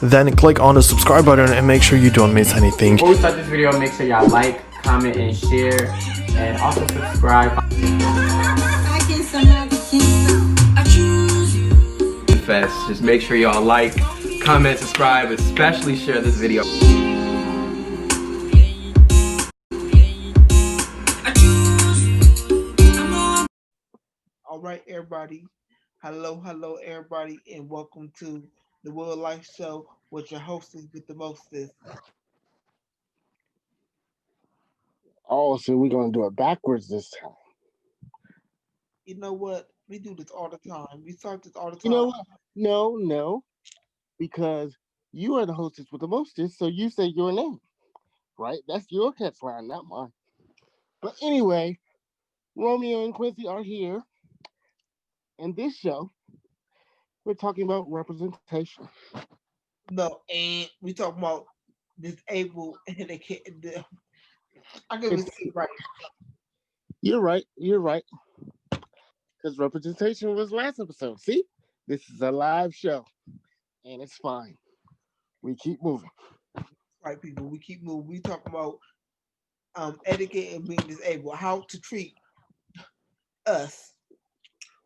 then click on the subscribe button and make sure you don't miss anything. Before we start this video, make sure y'all like, comment, and share, and also subscribe. Fest. Just make sure y'all like, comment, subscribe, especially share this video. All right, everybody. Hello, everybody, and welcome to the Wheelifeshow with your hostess with the mostest. Oh, so we're gonna do it backwards this time. You know what? We do this all the time. We start this all the time. You know what? No, because you are the hostess with the mostest, so you say your name, right? That's your catchline, not mine. But anyway, Romeo and Quincy are here. In this show, we're talking about representation. No, and we talk about disabled and they can't. I can say it right. You're right. Because representation was last episode. See, this is a live show, and it's fine. We keep moving. Right, people. We keep moving. We talk about etiquette and being disabled, how to treat us.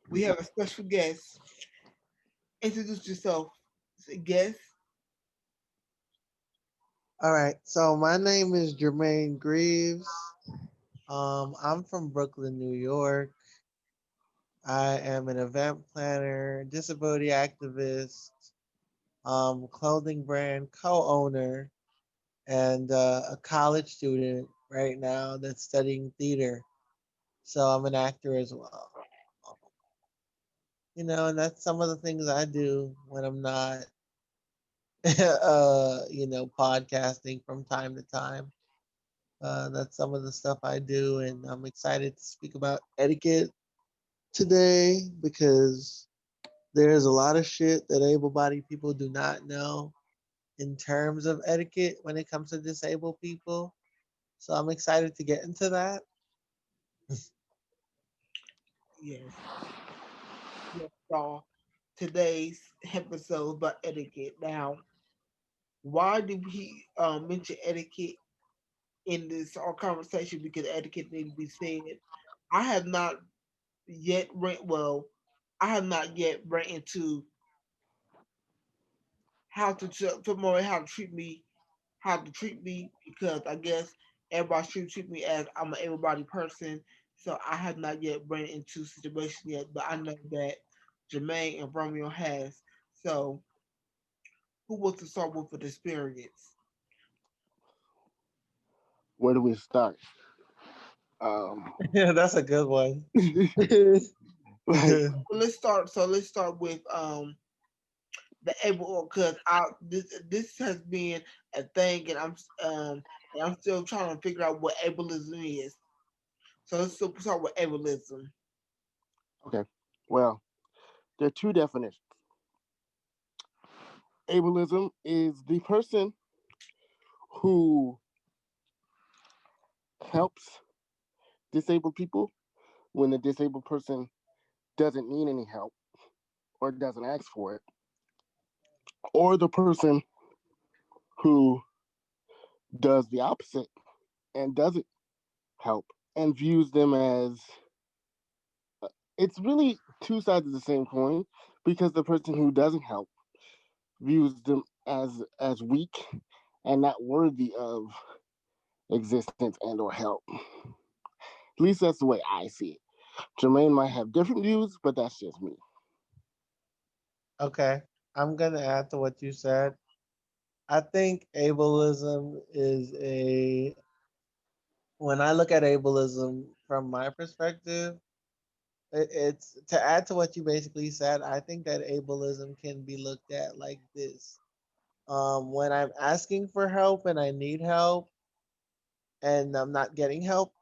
We have a special guest. Introduce yourself, guest. All right, so my name is Jermaine Greaves. I'm from Brooklyn, New York. I am an event planner, disability activist, clothing brand co-owner, and a college student right now that's studying theater. So I'm an actor as well. And that's some of the things I do when I'm not, podcasting from time to time. That's some of the stuff I do, and I'm excited to speak about etiquette today because there's a lot of shit that able-bodied people do not know in terms of etiquette when it comes to disabled people. So I'm excited to get into that. Yes. Yes, y'all. Today's episode about etiquette. Now, why did we mention etiquette in this our conversation? Because etiquette needs to be said. I have not yet ran. Well, I have not yet ran into how to promote how to treat me because I guess everybody should treat me as I'm an able-bodied person. So I have not yet ran into situation yet, but I know that Jermaine and Romeo has. So who wants to start with the experience? Where do we start? Yeah, that's a good one. Like, Let's start. So let's start with the able because this has been a thing, and I'm still trying to figure out what ableism is. So let's start with ableism. okay, well, there are two definitions. Ableism is the person who helps disabled people when the disabled person doesn't need any help or doesn't ask for it, or the person who does the opposite and doesn't help and views them as it's really two sides of the same coin because the person who doesn't help views them as weak and not worthy of existence and or help. At least that's the way I see it. Jermaine might have different views, but that's just me. Okay, I'm gonna add to what you said. I think ableism is when I look at ableism from my perspective, it's to add to what you basically said. I think that ableism can be looked at like this. When I'm asking for help and I need help and I'm not getting help,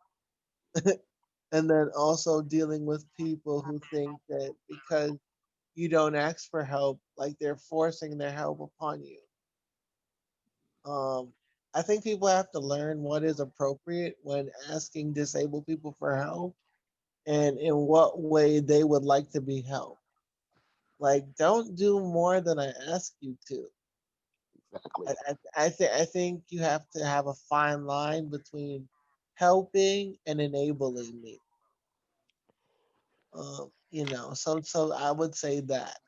and then also dealing with people who think that because you don't ask for help, like they're forcing their help upon you. Um, I think people have to learn what is appropriate when asking disabled people for help and in what way they would like to be helped. Like, don't do more than I ask you to. Exactly. I think you have to have a fine line between helping and enabling me. So I would say that.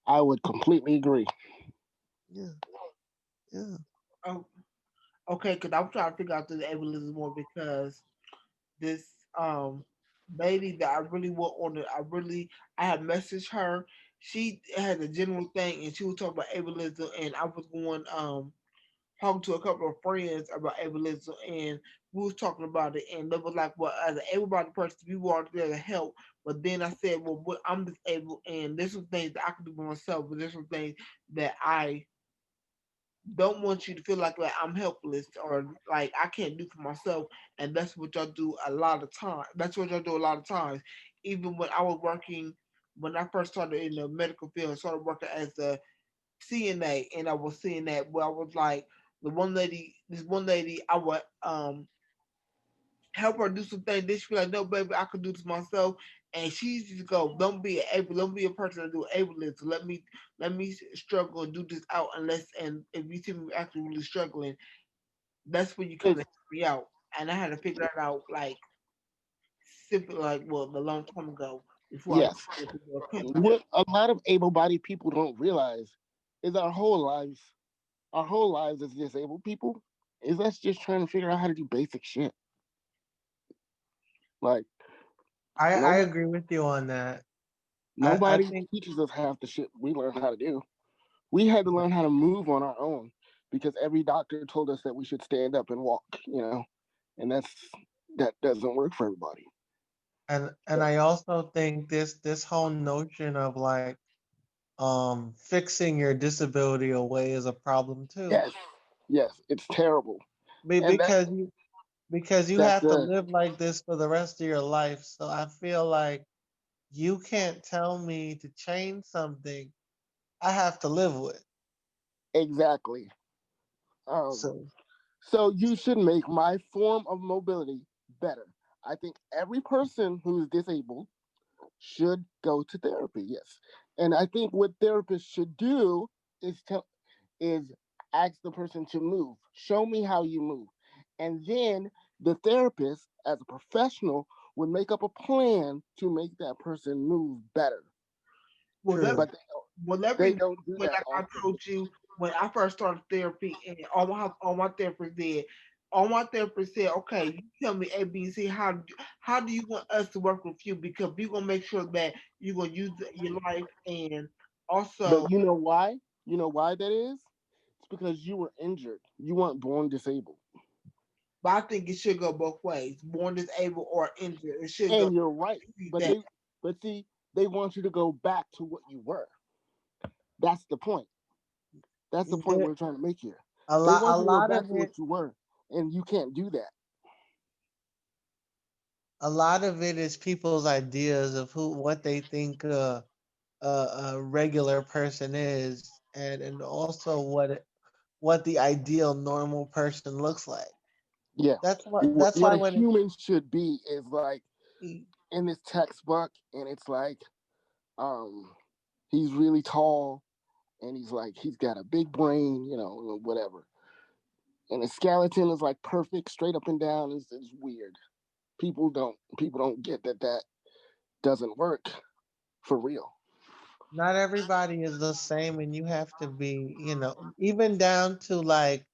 I would completely agree. Yeah, yeah. Oh, okay, because I'm trying to figure out the ableism more because this lady that I really want on it, I had messaged her. She had a general thing and she was talking about ableism and I was going talking to a couple of friends about ableism and we was talking about it and they was like, well, as an able-bodied person, we wanted there to help. But then I said, well, I'm disabled and there's some things that I can do by myself, but there's some things that I don't want you to feel like I'm helpless or like I can't do for myself, and that's what y'all do a lot of times. That's what y'all do a lot of times. Even when I was working, when I first started in the medical field, I started working as a CNA, and I was seeing that where I was like this one lady, I would help her do some things. Then she be like, "No, baby, I could do this myself." And she used to go, don't be a person to do ableist. Let me struggle and do this out unless and if you see me actually really struggling, that's when you come to It's help me out. And I had to figure that out like simply like well a long time ago before I yes. went to the country. What a lot of able-bodied people don't realize is our whole lives as disabled people, is us just trying to figure out how to do basic shit. Like I nobody, agree with you on that. I nobody think, teaches us half the shit we learned how to do. We had to learn how to move on our own because every doctor told us that we should stand up and walk. And that doesn't work for everybody. and I also think this whole notion of like fixing your disability away is a problem too. Yes, yes, it's terrible, Be- and because you because you that's have to live like this for the rest of your life. So I feel like you can't tell me to change something I have to live with. exactly. Um, So so you should make my form of mobility better. I think every person who's disabled should go to therapy. Yes, and I think what therapists should do is is ask the person to move. Show me how you move, and then the therapist, as a professional, would make up a plan to make that person move better. Well, let true. But well let they me don't do when that like I often. told you when I first started therapy and all my therapists did. All my therapist said, "Okay, you tell me A, B, and C. How do you want us to work with you? Because we're gonna make sure that you're gonna use your life and also." But you know why? You know why that is? It's because you were injured. You weren't born disabled. But I think it should go both ways, born disabled or injured. It should go And you're right. But that. they want you to go back to what you were. That's the point. That's the point There, we're trying to make here. They a want you to go lot back of to it what you were, and you can't do that. a lot of it is people's ideas of who what they think a regular person is, and also what the ideal normal person looks like. Yeah. That's What why a when it, human should be is like in this textbook, and it's like, um, he's really tall, and he's got a big brain, whatever. And the skeleton is like perfect, straight up and down. Is weird. People don't get that doesn't work for real. not everybody is the same, and you have to be, even down to like,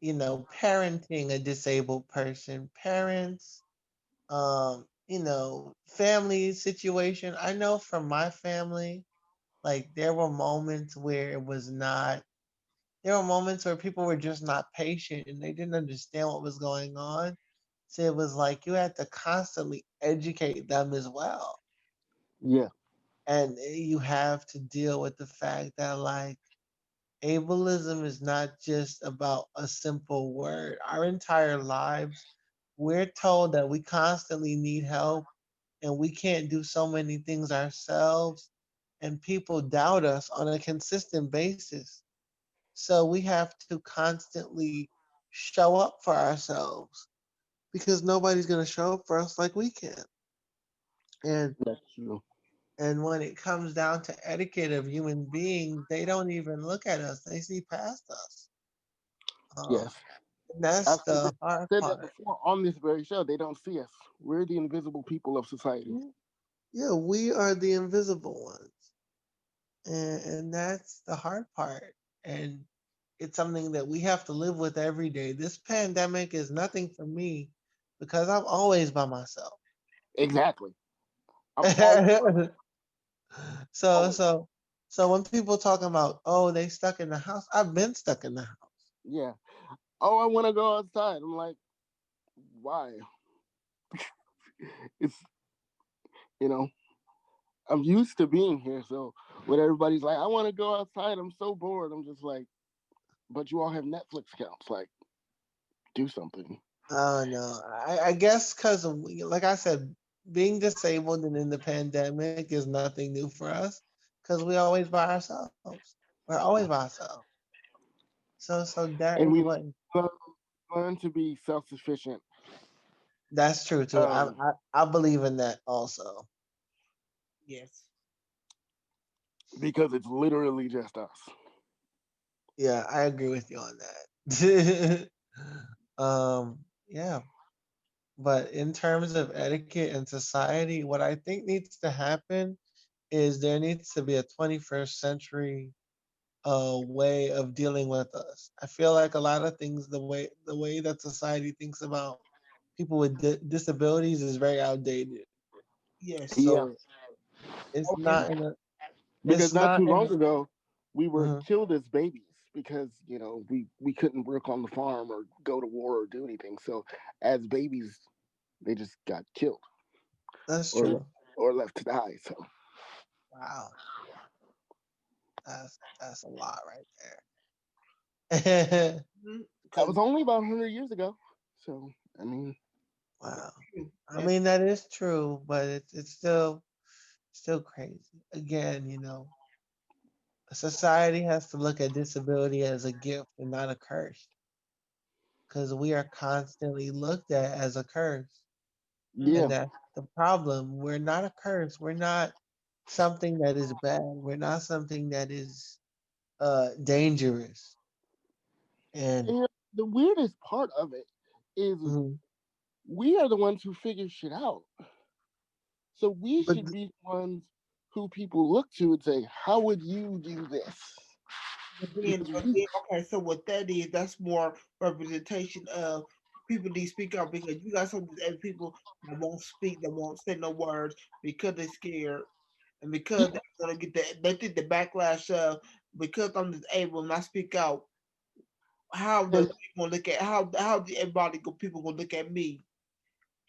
parenting a disabled person, parents, family situation. I know from my family, like there were moments where it was not. There were moments where people were just not patient and they didn't understand what was going on. So it was like you had to constantly educate them as well. Yeah. And you have to deal with the fact that, like, ableism is not just about a simple word. Our entire lives, we're told that we constantly need help and we can't do so many things ourselves. And people doubt us on a consistent basis. So we have to constantly show up for ourselves because nobody's going to show up for us like we can. And That's true. And when it comes down to etiquette of human beings, they don't even look at us. They see past us. Yes. And that's I've the hard said that part. before on this very show. They don't see us. We're the invisible people of society. Yeah, we are the invisible ones. And that's the hard part. And it's something that we have to live with every day. This pandemic is nothing for me because I'm always by myself. Exactly. I'm always, so always. so so when people talking about, oh, they stuck in the house, I've been stuck in the house. Yeah. Oh, I want to go outside. I'm like, why? It's, you know, I'm used to being here. So when everybody's like, I want to go outside, I'm so bored. I'm just like, but you all have Netflix accounts. Like, do something. Oh no, I guess because like I said, being disabled and in the pandemic is nothing new for us because we always by ourselves. We're always by ourselves. So that And is we what learn, learn to be self sufficient. that's true too. Um, I believe in that also. Yes. because it's literally just us. Yeah, I agree with you on that. Yeah, but in terms of etiquette and society, what I think needs to happen is there needs to be a 21st century way of dealing with us. I feel like a lot of things, the way that society thinks about people with disabilities is very outdated. Yes. Yeah. So it's Okay. not in a Because it's not too not long in ago, we were mhm. killed as babies because, we couldn't work on the farm or go to war or do anything. So as babies, they just got killed That's or true. or left to die. So Wow, that's a lot right there. that Because was only about 100 years ago. So, I mean, Wow. I and mean that is true, but it's still crazy. Again, society has to look at disability as a gift and not a curse, because we are constantly looked at as a curse, and yeah. that's the problem. We're not a curse. We're not something that is bad. We're not something that is dangerous. And And the weirdest part of it is mhm. we are the ones who figure shit out. So we but should be the ones who people look to and say, how would you do this? Because okay, so what that is, that's more representation of people need to speak out because you got some disabled people that won't speak, that won't say no words because they're scared and because yeah, they're gonna get they think the backlash of because I'm disabled and I speak out, how the and people gonna look at how people gonna look at me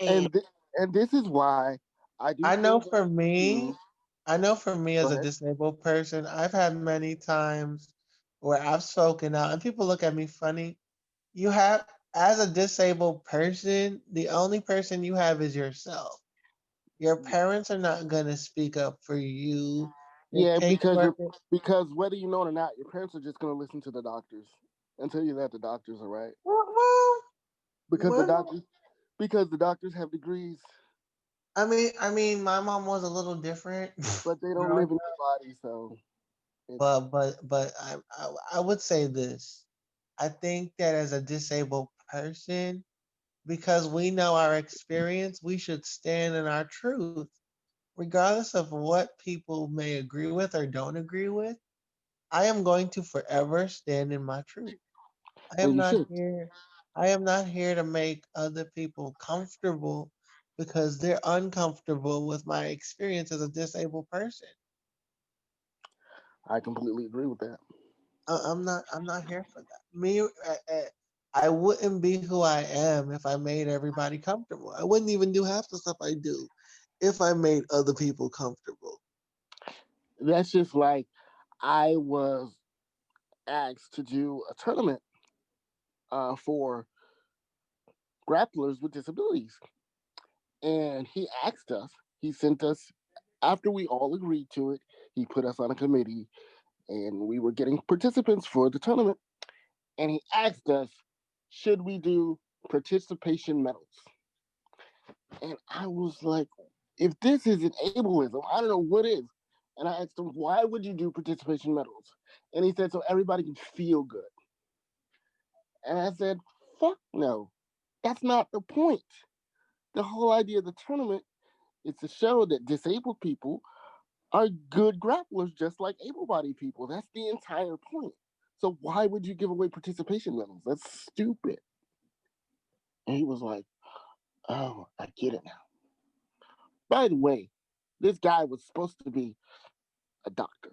and and and this is why I do I know things for I do. me, I know for me Go as a ahead. disabled person, I've had many times where I've spoken out and people look at me funny. You have, as a disabled person, the only person you have is yourself. Your parents are not going to speak up for you. Your Yeah, caseworker, because whether you know it or not, your parents are just gonna listen to the doctors and tell you that the doctors are right. well, Because the well, doctors because the doctors have degrees, I mean, my mom was a little different, but they don't live growing in up. your body, so it's But I would say this. I think that as a disabled person, because we know our experience, we should stand in our truth, regardless of what people may agree with or don't agree with. I am going to forever stand in my truth. I and am you not should. here. I am not here to make other people comfortable because they're uncomfortable with my experience as a disabled person. I completely agree with that. I'm not. I'm not here for that. I wouldn't be who I am if I made everybody comfortable. I wouldn't even do half the stuff I do if I made other people comfortable. That's just like I was asked to do a tournament for grapplers with disabilities. And he asked us, he sent us, after we all agreed to it, he put us on a committee and we were getting participants for the tournament. And he asked us, should we do participation medals? And I was like, if this isn't ableism, I don't know what is. And I asked him, why would you do participation medals? And he said, so everybody can feel good. And I said, fuck no. That's not the point. The whole idea of the tournament is to show that disabled people are good grapplers just like able-bodied people. That's the entire point. So why would you give away participation medals? That's stupid. And he was like, oh, I get it now. By the way, this guy was supposed to be a doctor.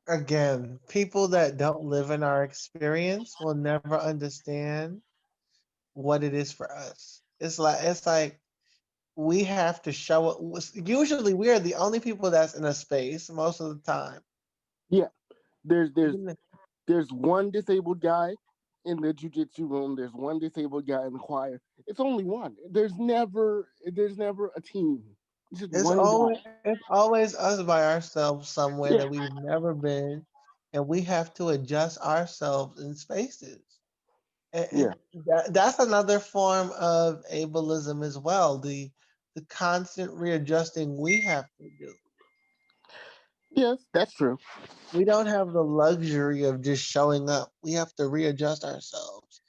Again, people that don't live in our experience will never understand what it is for us. It's like we have to show it. Usually, we are the only people that's in a space most of the time. Yeah, there's one disabled guy in the jiu-jitsu room. There's one disabled guy in the choir. It's only one. There's never a team. It's just It's one always guy. it's always us by ourselves somewhere Yeah, that we've never been, and we have to adjust ourselves in spaces. yeah. That's another form of ableism as well. The constant readjusting we have to do. Yes, that's true. We don't have the luxury of just showing up. We have to readjust ourselves,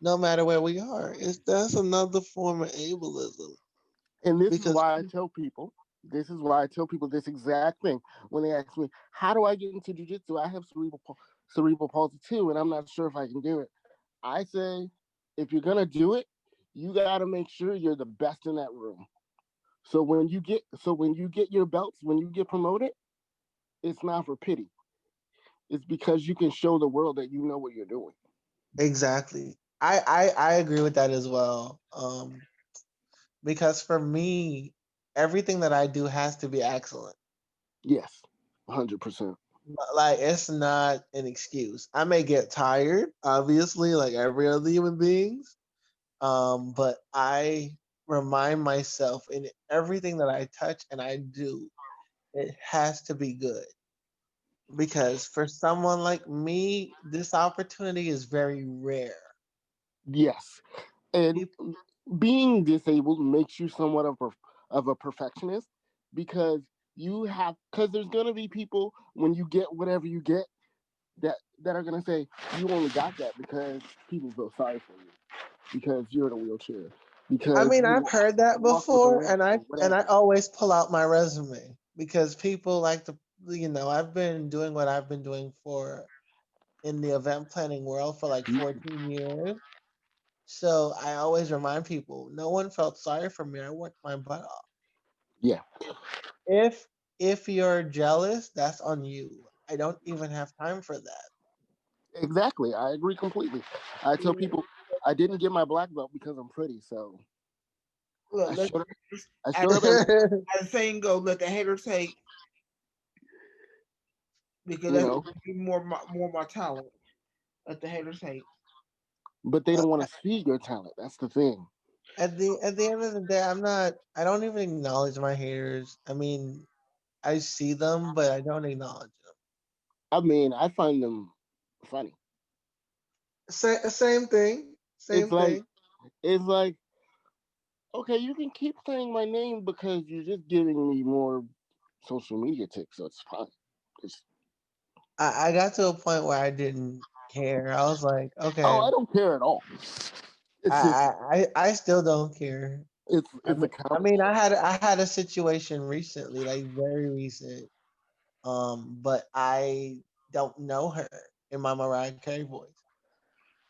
no matter where we are. That's another form of ableism And this is because why I tell people. This is why I tell people this exact thing when they ask me, "How do I get into jiu-jitsu? I have cerebral palsy too, and I'm not sure if I can do it." I say, if you're gonna do it, you gotta make sure you're the best in that room. So when you get your belts, when you get promoted, it's not for pity. It's because you can show the world that you know what you're doing. exactly. I agree with that as well. Because for me, everything that I do has to be excellent. Yes, 100%. Like it's not an excuse. I may get tired, obviously, like every other human beings. But I remind myself in everything that I touch and I do, it has to be good. Because for someone like me, this opportunity is very rare. Yes, and People, being disabled makes you somewhat of a perfectionist because because there's gonna be people when you get whatever you get that are gonna say you only got that because people feel sorry for you because you're in a wheelchair I because mean, you I've heard that walk with a before, limp or and I whatever. always pull out my resume because people like to, I've been doing what I've been doing for in the event planning world for like 14 years. So I always remind people, no one felt sorry for me. I worked my butt off. Yeah, If if you're jealous, that's on you. I don't even have time for that. exactly. I agree completely. I tell Yeah. people I didn't get my black belt because I'm pretty, so Look, I let showed up. I as showed up every, as the saying go, let the haters hate because you that's know, more my talent. Let the haters hate. but they don't want to see your talent. That's the thing. At the end of the day, I don't even acknowledge my haters. I mean, I see them, but I don't acknowledge them. I mean, I find them funny. Same thing. It's Same like thing. it's like okay, you can keep saying my name because you're just giving me more social media ticks, so it's fine. It's, I got to a point where I didn't care. I was like, oh, okay, I don't care at all. It's just I still don't care. it's a I mean, compliment. I had a situation recently, like very recent. But I don't know her in my Mariah Carey voice.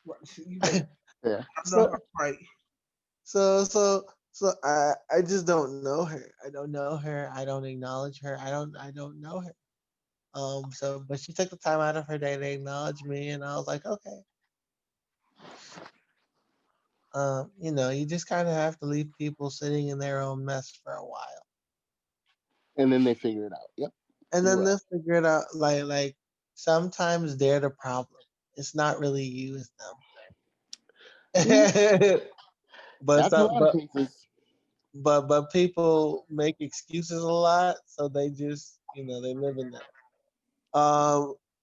Right, you know, Yeah, I know so her right. so I just don't know her. I don't know her. I don't acknowledge her. I don't know her. So but she took the time out of her day to acknowledge me, and I was like, okay. You just kind of have to leave people sitting in their own mess for a while, and then they figure it out. Yep, and you're then right. they'll figure it out. Like sometimes they're the problem. It's not really you, it's Mm, them. but that's a some, lot of cases. but people make excuses a lot, so they just they live in that.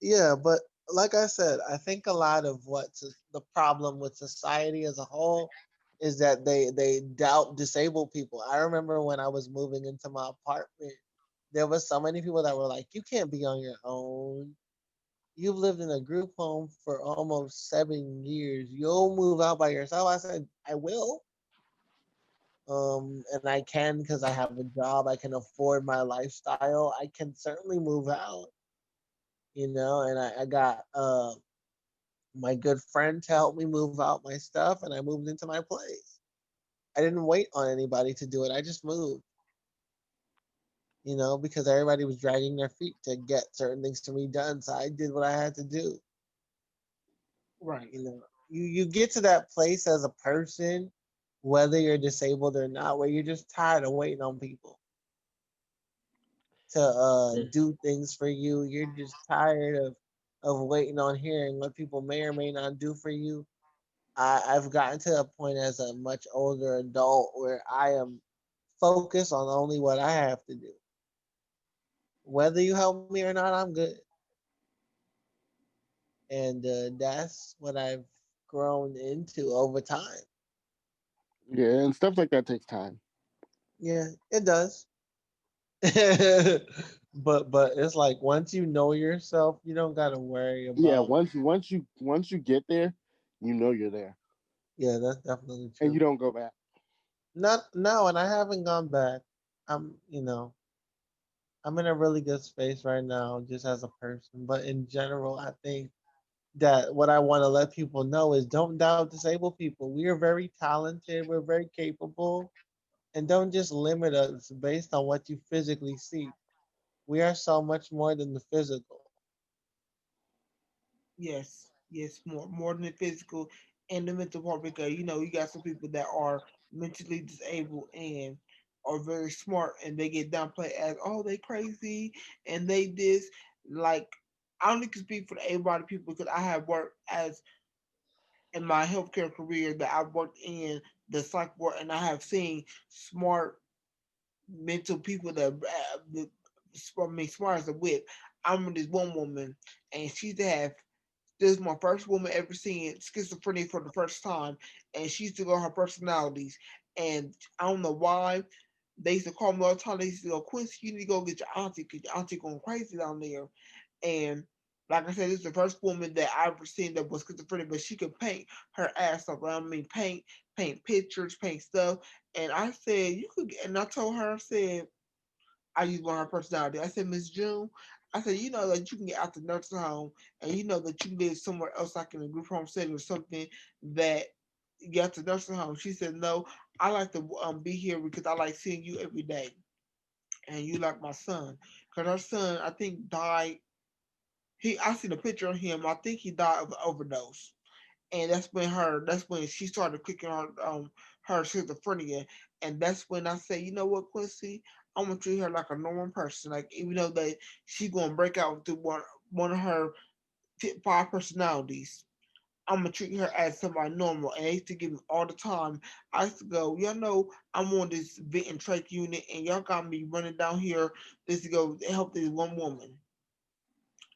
Yeah, but like I said, I think a lot of what's the problem with society as a whole is that they doubt disabled people. I remember when I was moving into my apartment, there was so many people that were like, "You can't be on your own. You've lived in a group home for almost 7 years. You'll move out by yourself." I said, "I will." And I can because I have a job. I can afford my lifestyle. I can certainly move out, and I got my good friend to help me move out my stuff, and I moved into my place. I didn't wait on anybody to do it. I just moved, because everybody was dragging their feet to get certain things to be done. So I did what I had to do. Right. You get to that place as a person, whether you're disabled or not, where you're just tired of waiting on people to do things for you. You're just tired of waiting on hearing what people may or may not do for you. I've gotten to a point as a much older adult where I am focused on only what I have to do. Whether you help me or not, I'm good. And that's what I've grown into over time. Yeah, and stuff like that takes time. Yeah, it does. but it's like once you know yourself, you don't gotta worry Yeah, about. once you get there, you know you're there, Yeah, that's definitely and you true. don't go back. Not no, and I haven't gone back. I'm in a really good space right now, just as a person. But in general, I think that what I want to let people know is don't doubt disabled people. We are very talented. We're very capable, and don't just limit us based on what you physically see. We are so much more than the physical. Yes, more than the physical and the mental part, because you got some people that are mentally disabled and are very smart, and they get downplayed as, oh, they crazy and they this. Like, I only can speak for the able-bodied people because I have worked as in my healthcare career that I've worked in the psych ward, and I have seen smart mental people that smart as a whip. I remember this one woman, and she used to have, this is my first woman ever seeing schizophrenia for the first time, and she used to go her personalities. And I don't know why they used to call me all the time. They used to go, Quincy, you need to go get your auntie because your auntie going crazy down there. And like I said, this is the first woman that I've ever seen that was schizophrenic, but she could paint her ass off. I mean, paint pictures, paint stuff. And I said, you could, and I told her, I said, I use one of her personality. I said, Miss June, I said, you know that you can get out the nursing home, and you know that you can live somewhere else, like in a group home setting or something, that you get to the nursing home. She said, no, I like to be here because I like seeing you every day, and you like my son. Because her son, I think, died. I seen a picture of him. I think he died of an overdose, and that's when she started kicking her schizophrenia, and that's when I say, you know what, Quincy, I'm gonna treat her like a normal person, like even though that she's gonna break out to one of her five personalities. I'm gonna treat her as somebody normal. And they used to give me all the time. I used to go, y'all know I'm on this vent and trach unit, and y'all got me running down here just to go help this one woman.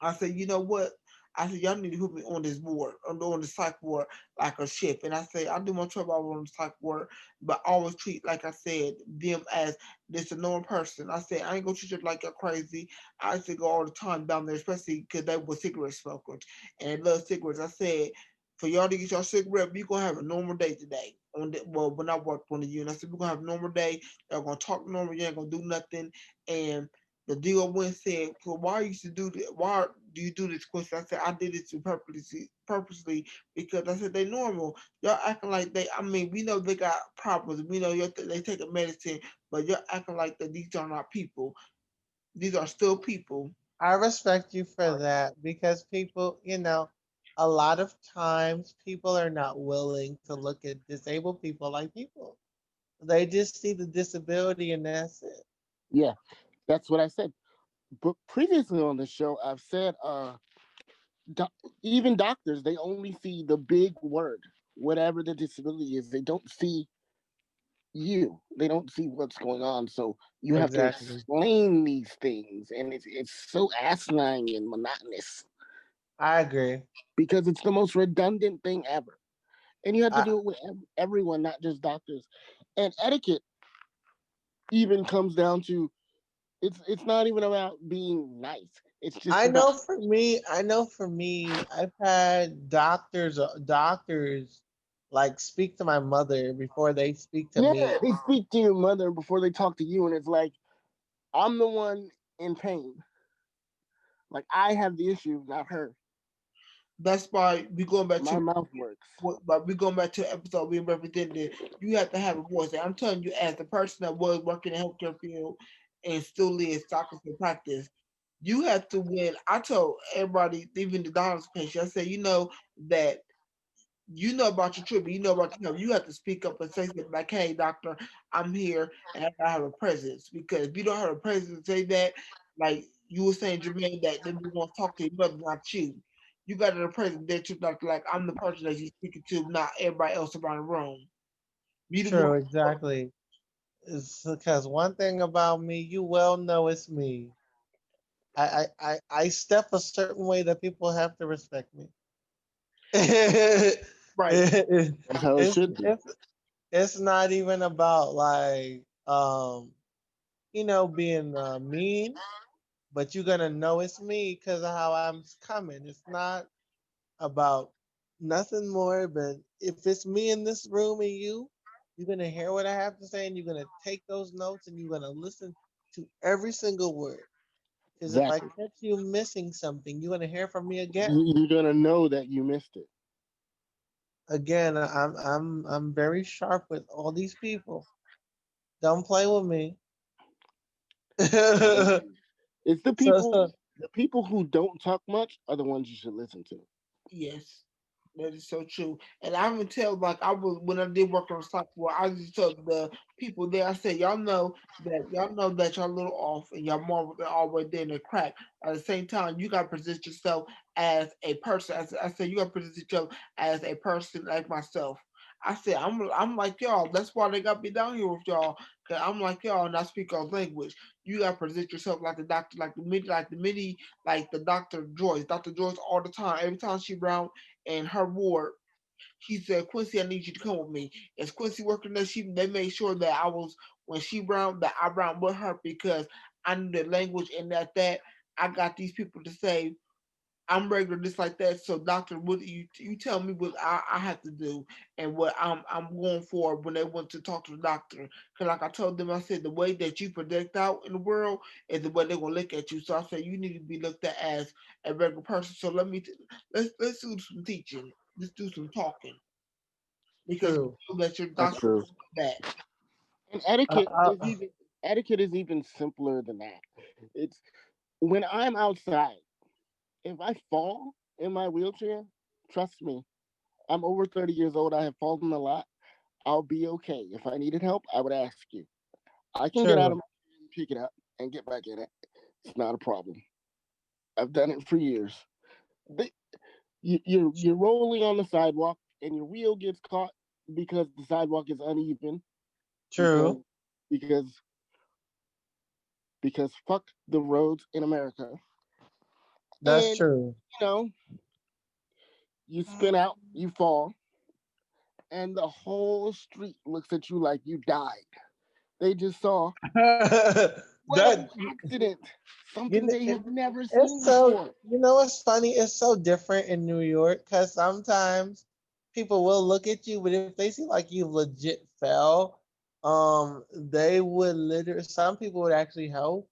I said, you know what? I said, y'all need to put me on this board, on the psych ward, like a ship. And I said, I do my trouble on the psych ward, but always treat, like I said, them as this a normal person. I said, I ain't gonna treat you like you're crazy. I used to go all the time down there, especially because they were cigarette smokers and they love cigarettes. I said, for y'all to get your cigarette, we gonna have a normal day today. Well, when I worked on the unit, I said, we're gonna have a normal day. Y'all gonna talk normal, you ain't gonna do nothing. And the deal went said, so why you to do this? Why do you do this, Quincy? I said, I did it to purposely because I said they normal. Y'all acting like they, I mean, we know they got problems. We know they take a medicine, but y'all acting like that these are not people. These are still people. I respect you for that because people, a lot of times people are not willing to look at disabled people like people. They just see the disability and that's it. Yeah, that's what I said. But previously on the show, I've said, even doctors, they only see the big word, whatever the disability is. They don't see you. They don't see what's going on. So you have to Exactly. explain these things, and it's so asinine and monotonous I agree. because it's the most redundant thing ever. And you have to I do it with everyone, not just doctors. And etiquette even comes down to it's not even about being nice. It's just I about know for me, I've had doctors like speak to my mother before they speak to yeah. me. They speak to your mother before they talk to you, and it's like I'm the one in pain. Like I have the issue, not her. That's why we going back My to mouth works. but we going back to the episode being represented. You have to have a voice. And I'm telling you, as the person that was working in the healthcare field and still is doctors in practice, you have to win. I told everybody, even the doctor's patient, I said, that you know about your treatment, you know about your health. You have to speak up and say something like, "Hey, doctor, I'm here and I have a presence." Because if you don't have a presence, say that, like you were saying, Jermaine, that they want to talk to your mother, not you. You got a presence there too, doctor. Like I'm the person that you're speaking to, not everybody else around the room. You the one. True, exactly. It's because one thing about me, you well know it's me. I step a certain way that people have to respect me. Right. That's how it it's should be. it's it's not even about like being mean, but you're gonna know it's me because of how I'm coming. It's not about nothing more, but if it's me in this room and you're gonna hear what I have to say and you're gonna take those notes and you're gonna listen to every single word. Because if I Exactly. catch you missing something, you're gonna hear from me again. You're gonna know that you missed it. Again, I'm very sharp with all these people. Don't play with me. Thank so you. It's so the people who don't talk much are the ones you should listen to. Yes, that is so true. And I even tell like I was when I did work on the software, I just tell the people there. I said, y'all know that y'all a little off, and y'all more already there in the crack. At the same time, you got to present yourself as a person. I said, you got to present yourself as a person like myself. I said, I'm like y'all. That's why they got me down here with y'all. Cause I'm like y'all, and I speak our language. You got to present yourself like the doctor, like the Dr. Joyce. Dr. Joyce all the time. Every time she round in her ward, she said, "Quincy, I need you to come with me." As Quincy working there, they made sure that I was when she round that I round with her because I knew the language and that I got these people to say I'm regular just like that. So doctor, what you tell me what I have to do and what I'm going for when they want to talk to the doctor. Cause like I told them, I said the way that you project out in the world is the way they're gonna look at you. So I said you need to be looked at as a regular person. So let's do some teaching. Let's do some talking because you true. know that your That's doctor true. that. And I, I, etiquette is even simpler than that. It's when I'm outside. If I fall in my wheelchair, trust me, I'm over 30 years old. I have fallen a lot. I'll be okay. If I needed help, I would ask you. I can get out of true. my chair and pick it up and get back in it. It's not a problem. I've done it for years. They, you're rolling on the sidewalk and your wheel gets caught because the sidewalk is uneven because True. because because fuck the roads in America. That's And true. you know, you spin out, you fall, and the whole street looks at you like you died. They just saw incredible that accident, you something know, they have never it's seen so before. what's funny. It's so different in New York because sometimes people will look at you, but if they see like you legit fell, they would literally. Some people would actually help,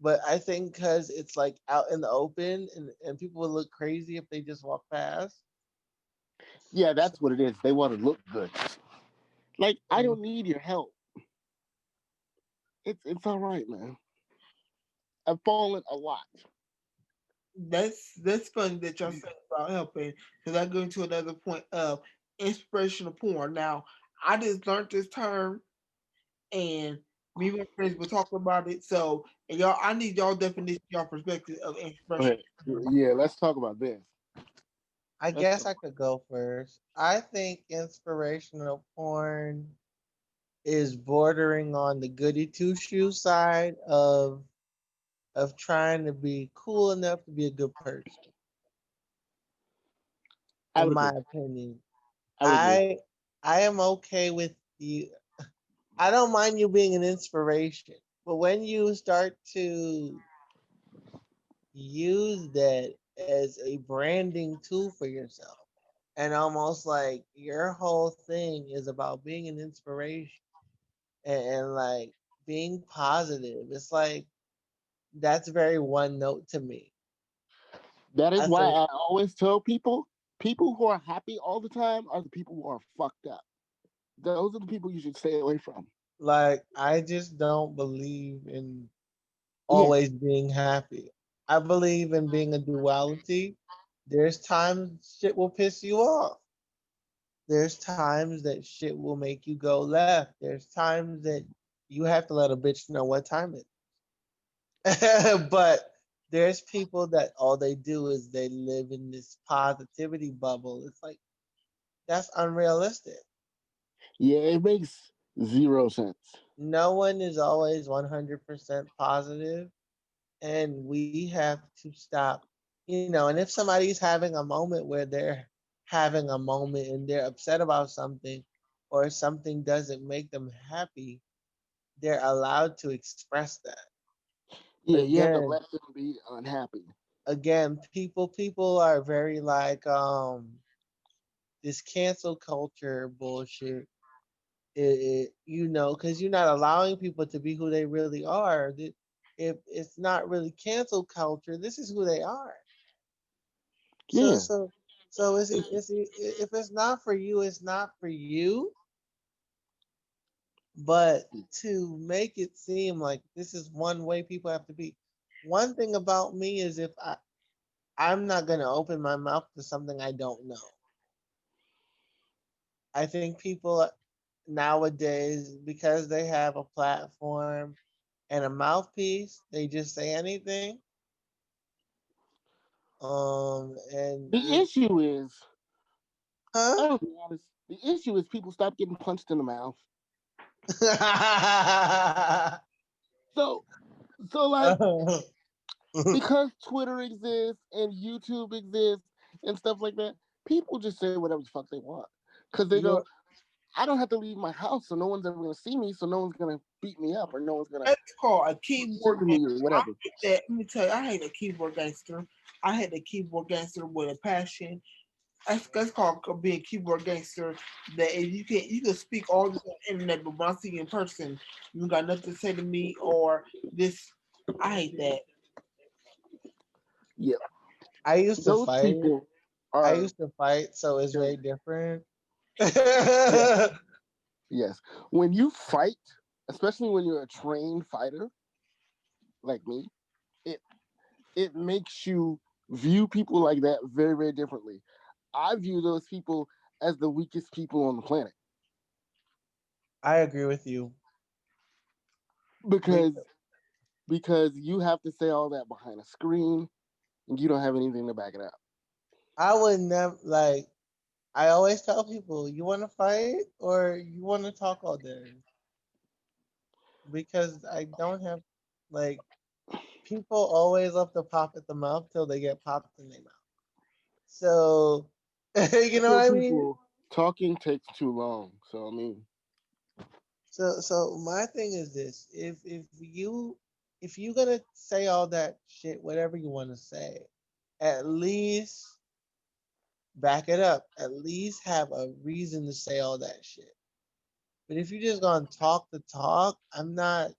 but I think because it's like out in the open and people would look crazy if they just walk past. Yeah, that's what it is. They want to look good. Like I don't need your help. It's all right, man. I've fallen a lot. That's funny that y'all said about helping because I go into another point of inspirational porn. Now I just learned this term and me and my friends were talking about it. So and y'all, I need y'all definition, y'all perspective of inspirational Okay. porn. Yeah, let's talk about this. I Let's guess talk. I could go first. I think inspirational porn is bordering on the goody two shoe side of trying to be cool enough to be a good person, I in would my agree. opinion. I would agree. I I am okay with you. I don't mind you being an inspiration, but when you start to use that as a branding tool for yourself, and almost like your whole thing is about being an inspiration and like being positive, it's like that's very one note to me. That is I why think I always tell people who are happy all the time are the people who are fucked up. Those are the people you should stay away from. like I just don't believe in Yeah, always being happy. I believe in being a duality. There's times shit will piss you off. There's times that shit will make you go left. There's times that you have to let a bitch know what time it is. But there's people that all they do is they live in this positivity bubble. It's like that's unrealistic. yeah, it makes zero sense. No one is always 100% positive, and we have to stop, and if somebody's having a moment where they're having a moment and they're upset about something or something doesn't make them happy, they're allowed to express that. Yeah, you have to again let them be unhappy. again, people are very like this cancel culture bullshit. Because you're not allowing people to be who they really are. If it's not really cancel culture, this is who they are. So Yeah, so so if it's not for you, it's not for you. But to make it seem like this is one way people have to be. One thing about me is if I'm not gonna open my mouth to something I don't know. I think people nowadays, because they have a platform and a mouthpiece, they just say anything. And the issue is, huh? I'll be honest. The issue is people stop getting punched in the mouth. So, so like because Twitter exists and YouTube exists and stuff like that, people just say whatever the fuck they want. Because they go, you I don't have to leave my house, so no one's ever gonna see me, so no one's gonna beat me up, or no one's gonna That's called a keyboard sue me or gangster. I whatever. hate that. Let me tell you, I hate a keyboard gangster. I hate a keyboard gangster with a passion. That's called being a keyboard gangster. That if you can speak all this on the internet, but when I see you in person, you got nothing to say to me or this. I hate that. Yeah, I used to those fight. people I are used to fight, so it's dirt. very different. Yes, yes. When you fight, especially when you're a trained fighter like me, it it makes you view people like that very, very differently. I view those people as the weakest people on the planet I agree with you. because Because you have to say all that behind a screen and you don't have anything to back it up. I would never like. I always tell people, you want to fight or you want to talk all day, because I don't have like people always love to pop at the mouth till they get popped in their mouth. So I you know tell what I mean. people talking takes too long. So I mean, So my thing is this: if you gonna say all that shit, whatever you want to say, at least back it up. At least have a reason to say all that shit. But if you're just gonna talk the talk, I'm not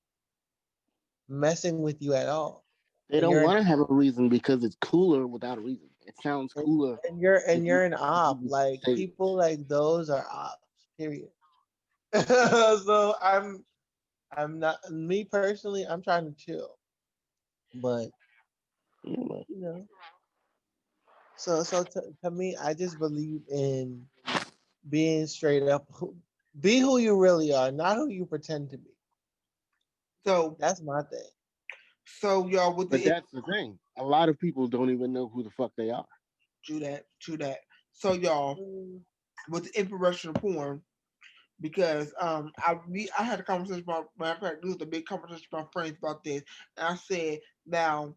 messing with you at all. they And don't you're want to have a reason because it's cooler without a reason. It sounds and, cooler and you're if and you're an you op. just Like say it. people like those are ops. Period. So I'm not me personally. I'm trying to chill, but You know, you know. So to me, I just believe in being straight up. Be who you really are, not who you pretend to be. So That's my thing. y'all with but the that's the thing. A lot of people don't even know who the fuck they are. to that. So y'all Mm. with the inspirational porn because I had a conversation about matter of fact this was a big conversation with my friends about this and I said now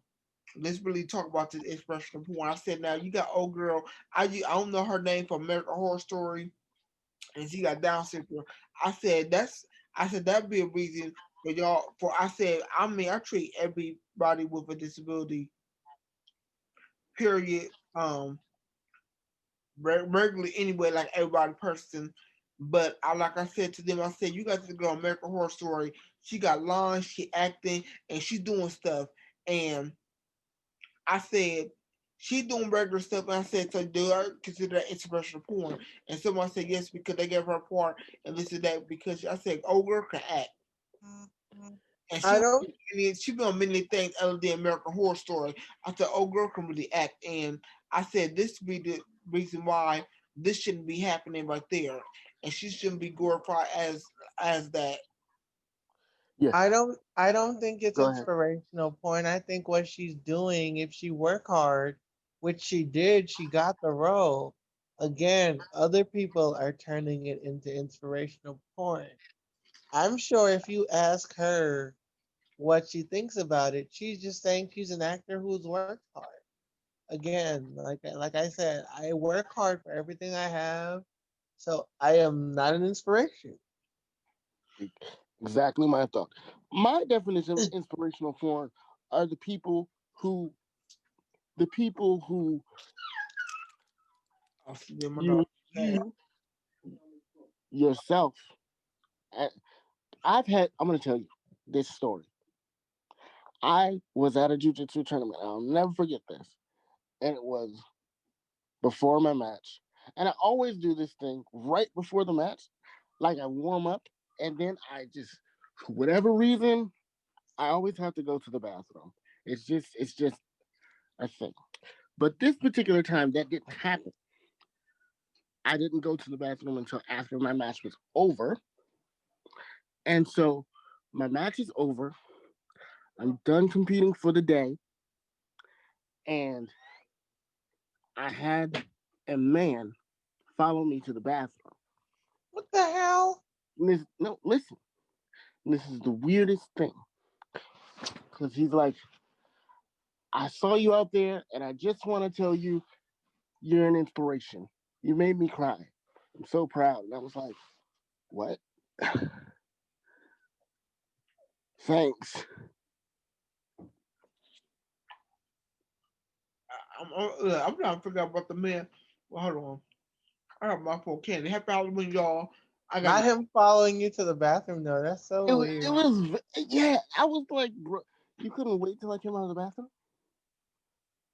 let's really talk about this inspirational porn. I said now you got old girl I don't know her name from American Horror Story. and she got Down syndrome. I said that'd be a reason for y'all. For I said, I mean, I treat everybody with a disability, period. Regularly anyway, like everybody person. But like I said to them, I said you got to go American Horror Story. She got lines, she acting, and she's doing stuff. And I said she doing regular stuff. And I said, so do I consider that inspirational porn? And someone said yes because they gave her a part, and this is that because I said old girl can act, and I don't. she been on many things other than American Horror Story. I said old girl can really act, and I said this be the reason why this shouldn't be happening right there, and she shouldn't be glorified as that. Yes. I don't think it's Go ahead. inspirational porn. I think what she's doing, if she work hard, which she did, she got the role. Again, other people are turning it into inspirational porn. I'm sure if you ask her what she thinks about it, she's just saying she's an actor who's worked hard. Again, like I said, I work hard for everything I have, so I am not an inspiration. Exactly my thought. My definition of inspirational porn are who the people who I see them, you you yourself. I- I'm gonna tell you this story. I was at a jiu-jitsu tournament. I'll never forget this. And it was before my match. And I always do this thing right before the match. Like I warm up and then I just for whatever reason, I always have to go to the bathroom. It's just a thing. But this particular time that didn't happen. I didn't go to the bathroom until after my match was over. And so my match is over. I'm done competing for the day. And I had a man follow me to the bathroom. What the hell? No, listen. This is the weirdest thing. Because he's like, I saw you out there, and I just want to tell you you're an inspiration. You made me cry. I'm so proud. And I was like, what? Thanks. I'm trying to figure out what the man. Well, hold on. I got my phone candy. Happy Halloween, y'all. I got Not him following you to the bathroom though. That's so It weird. was, yeah, I was like, bro, you couldn't wait till I came out of the bathroom?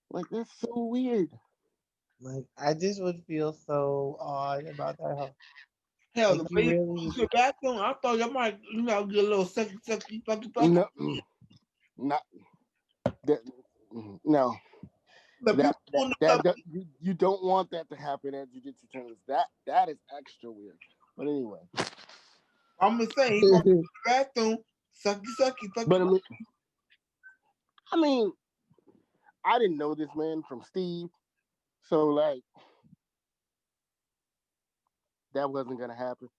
Like, that's so weird. Like I just would feel so odd about that. hell Like the you baby really. to the bathroom. I thought y'all might, get a little sucky. No, not that. No, The people on that you don't want that to happen at jiu-jitsu tournaments. That is extra weird. But anyway, I'm just saying, he walked to the bathroom, but fucky. I mean, I didn't know this man from Steve, so like that wasn't gonna happen.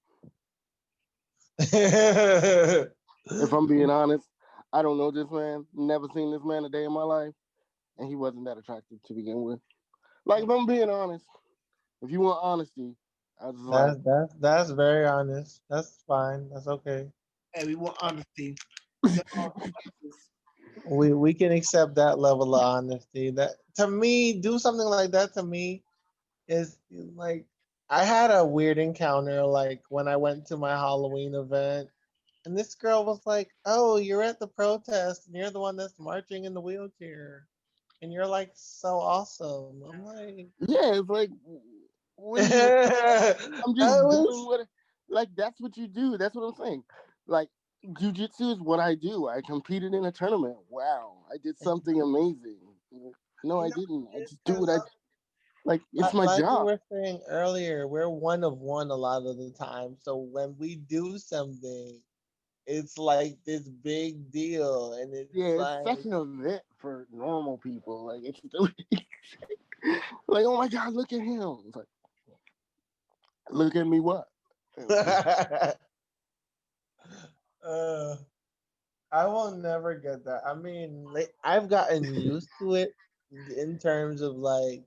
If I'm being honest, I don't know this man. Never seen this man a day in my life, and he wasn't that attractive to begin with. Like if I'm being honest, if you want honesty, I was just like, That's very honest. That's fine. That's okay. And we want honesty. Y'all, We can accept that level of honesty. That to me, do something like that to me is like I had a weird encounter like when I went to my Halloween event and this girl was like, "Oh, you're at the protest and you're the one that's marching in the wheelchair." And you're like so awesome. I'm like yeah, it's like, what do you? I I'm just doing was what, like that's what you do. That's what I'm saying. Like jujitsu is what I do. I competed in a tournament. Wow, I did something amazing. No, you I know didn't. I just do because what I like. It's my like we job. were saying earlier, we're one of one a lot of the time. So when we do something, it's like this big deal, and it's Yeah, it's like such an event for normal people. Like it's like, oh my god, look at him. It's like, look at me, what? uh, I will never get that. I mean, like, I've gotten used to it in terms of like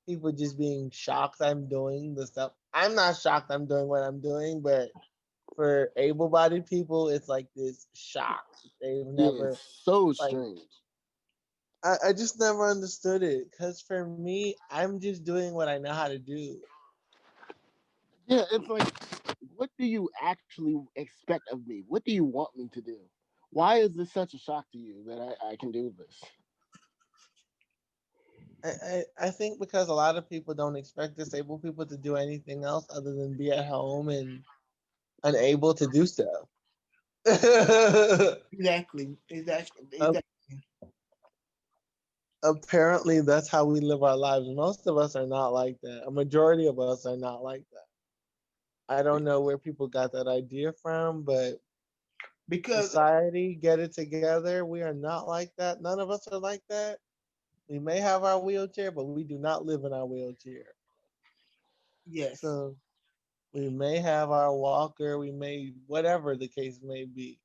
people just being shocked I'm doing the stuff. I'm not shocked I'm doing what I'm doing, but for able-bodied people, it's like this shock. They've Yeah, never it's so like strange. I just never understood it. Cause for me, I'm just doing what I know how to do. Yeah, it's like, what do you actually expect of me? What do you want me to do? Why is this such a shock to you that I can do this? I think because a lot of people don't expect disabled people to do anything else other than be at home and unable to do so. Exactly. Apparently, that's how we live our lives. Most of us are not like that. A majority of us are not like that. I don't know where people got that idea from, but Because society, get it together. We are not like that. None of us are like that. We may have our wheelchair, but we do not live in our wheelchair. yes, So we may have our walker, we may, whatever the case may be,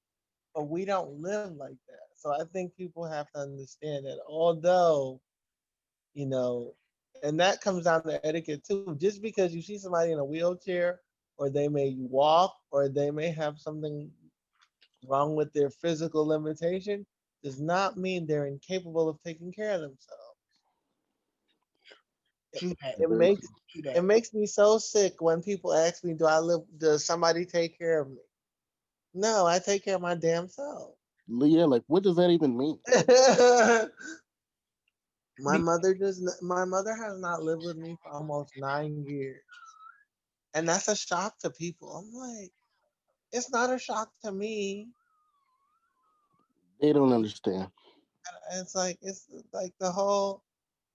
but we don't live like that. So I think people have to understand that although, you know, and that comes down to etiquette too. Just because you see somebody in a wheelchair or they may walk or they may have something wrong with their physical limitation does not mean they're incapable of taking care of themselves. It, true that. it Very makes true. True it that. makes me so sick when people ask me, does somebody take care of me? No, I take care of my damn self. Leah, like, what does that even mean? Be- My mother has not lived with me for almost 9 years. And that's a shock to people. I'm like, it's not a shock to me. They don't understand. It's like the whole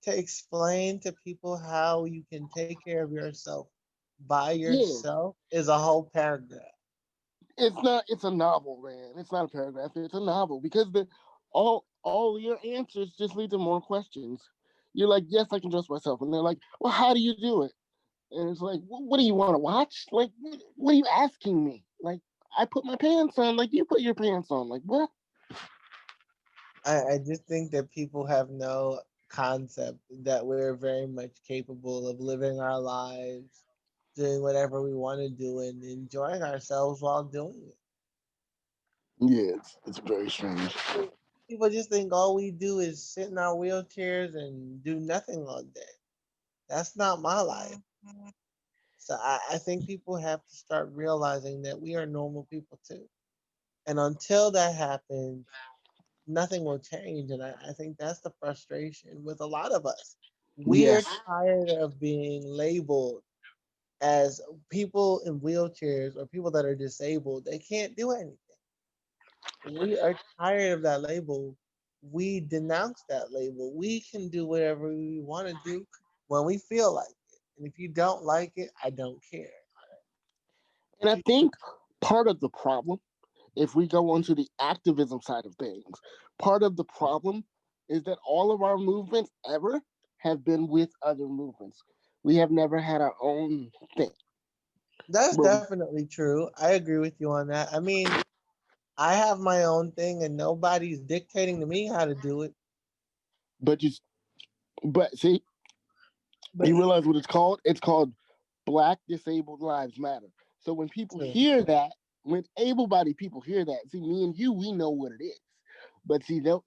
to explain to people how you can take care of yourself by Yeah, yourself is a whole paragraph. it's not. It's a novel, man. It's not a paragraph. It's a novel because the all your answers just lead to more questions. You're like, yes, I can dress myself, and they're like, well, how do you do it? And it's like, what do you want to watch? Like, what are you asking me? Like, I put my pants on, like you put your pants on. Like, what? I just think that people have no concept that we're very much capable of living our lives, doing whatever we want to do, and enjoying ourselves while doing it. Yeah, it's very strange. People just think all we do is sit in our wheelchairs and do nothing all day. That's not my life. So I think people have to start realizing that we are normal people too. And until that happens, nothing will change. And I think that's the frustration with a lot of us. We are Yes, tired of being labeled as people in wheelchairs or people that are disabled. They can't do anything. We are tired of that label. We denounce that label. We can do whatever we want to do when we feel like it. And if you don't like it, I don't care. and I think part of the problem, if we go onto the activism side of things, part of the problem is that all of our movements ever have been with other movements. We have never had our own thing. That's Where we, definitely true. I agree with you on that. I mean, I have my own thing and nobody's dictating to me how to do it. but you, but see, but you realize what it's called? It's called Black Disabled Lives Matter. So when people True. hear that, when able-bodied people hear that, see, me and you, we know what it is. But see, they'll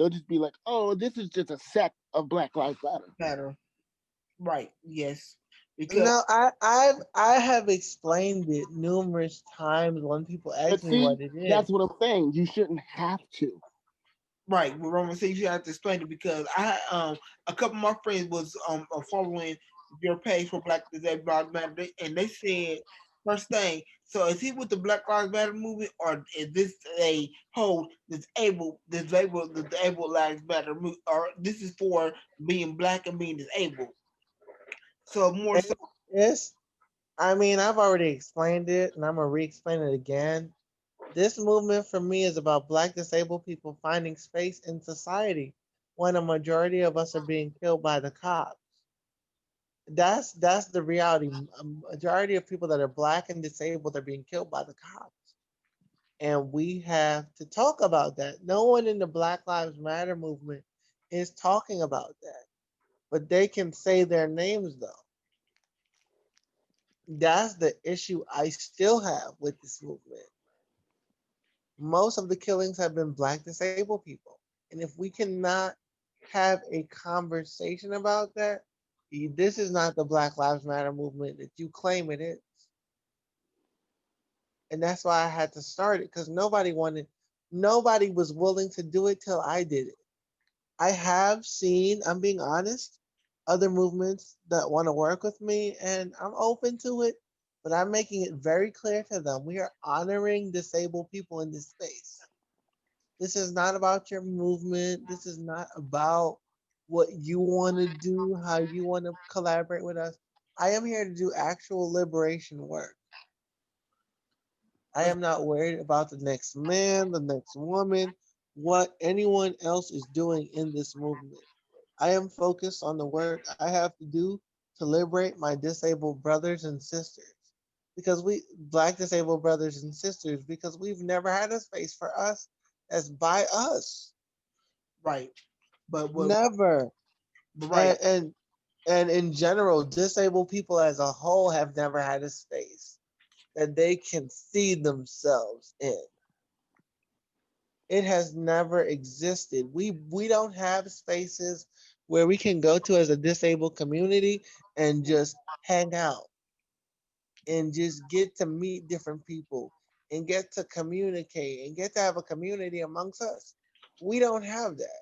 just be like, "Oh, this is just a sect of Black Lives Matter." better, right? Yes, because No, I have explained it numerous times when people ask But me see, what it is. that's what I'm saying. You shouldn't have to. right, with Roman says you have to explain it because I a couple of my friends was following your page for Black Disabled Lives Matter, and they said first thing. So is he with the Black Lives Matter movement, or is this a whole disabled lives matter, or this is for being black and being disabled? So more so, It's, I mean, I've already explained it and I'm gonna re-explain it again. This movement for me is about Black disabled people finding space in society when a majority of us are being killed by the cops. That's the reality. A majority of people that are Black and disabled are being killed by the cops. And we have to talk about that. No one in the Black Lives Matter movement is talking about that. but they can say their names though. That's the issue I still have with this movement. Most of the killings have been black disabled people. And if we cannot have a conversation about that, this is not the Black Lives Matter movement that you claim it is. And that's why I had to start it because nobody was willing to do it till I did it. I have seen, I'm being honest, other movements that want to work with me, and I'm open to it, but I'm making it very clear to them we are honoring disabled people in this space. This is not about your movement. This is not about what you want to do, how you want to collaborate with us. I am here to do actual liberation work. I am not worried about the next man, the next woman, what anyone else is doing in this movement. I am focused on the work I have to do to liberate my disabled brothers and sisters. Because black disabled brothers and sisters, because we've never had a space for us that's by us. Right. But Never. right. And in general, disabled people as a whole have never had a space that they can see themselves in. It has never existed. We don't have spaces where we can go to as a disabled community and just hang out and just get to meet different people and get to communicate and get to have a community amongst us. We don't have that.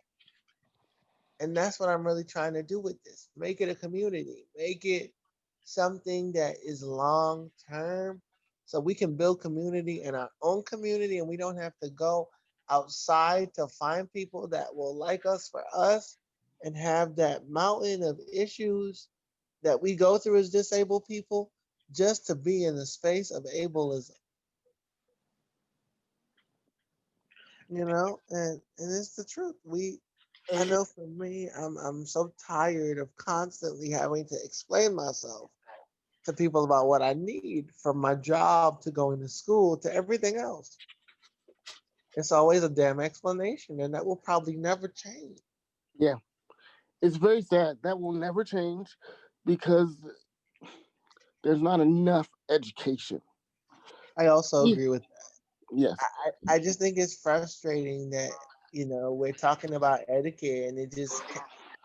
And that's what I'm really trying to do with this. Make it a community. Make it something that is long term so we can build community in our own community and we don't have to go outside to find people that will like us for us and have that mountain of issues that we go through as disabled people just to be in the space of ableism. And it's the truth. I And, know for me, I'm so tired of constantly having to explain myself to people about what I need from my job to going to school to everything else. It's always a damn explanation, and that will probably never change. Yeah, it's very sad. That will never change because there's not enough education. I also Yeah. agree with that. Yes, I just think it's frustrating that we're talking about etiquette, and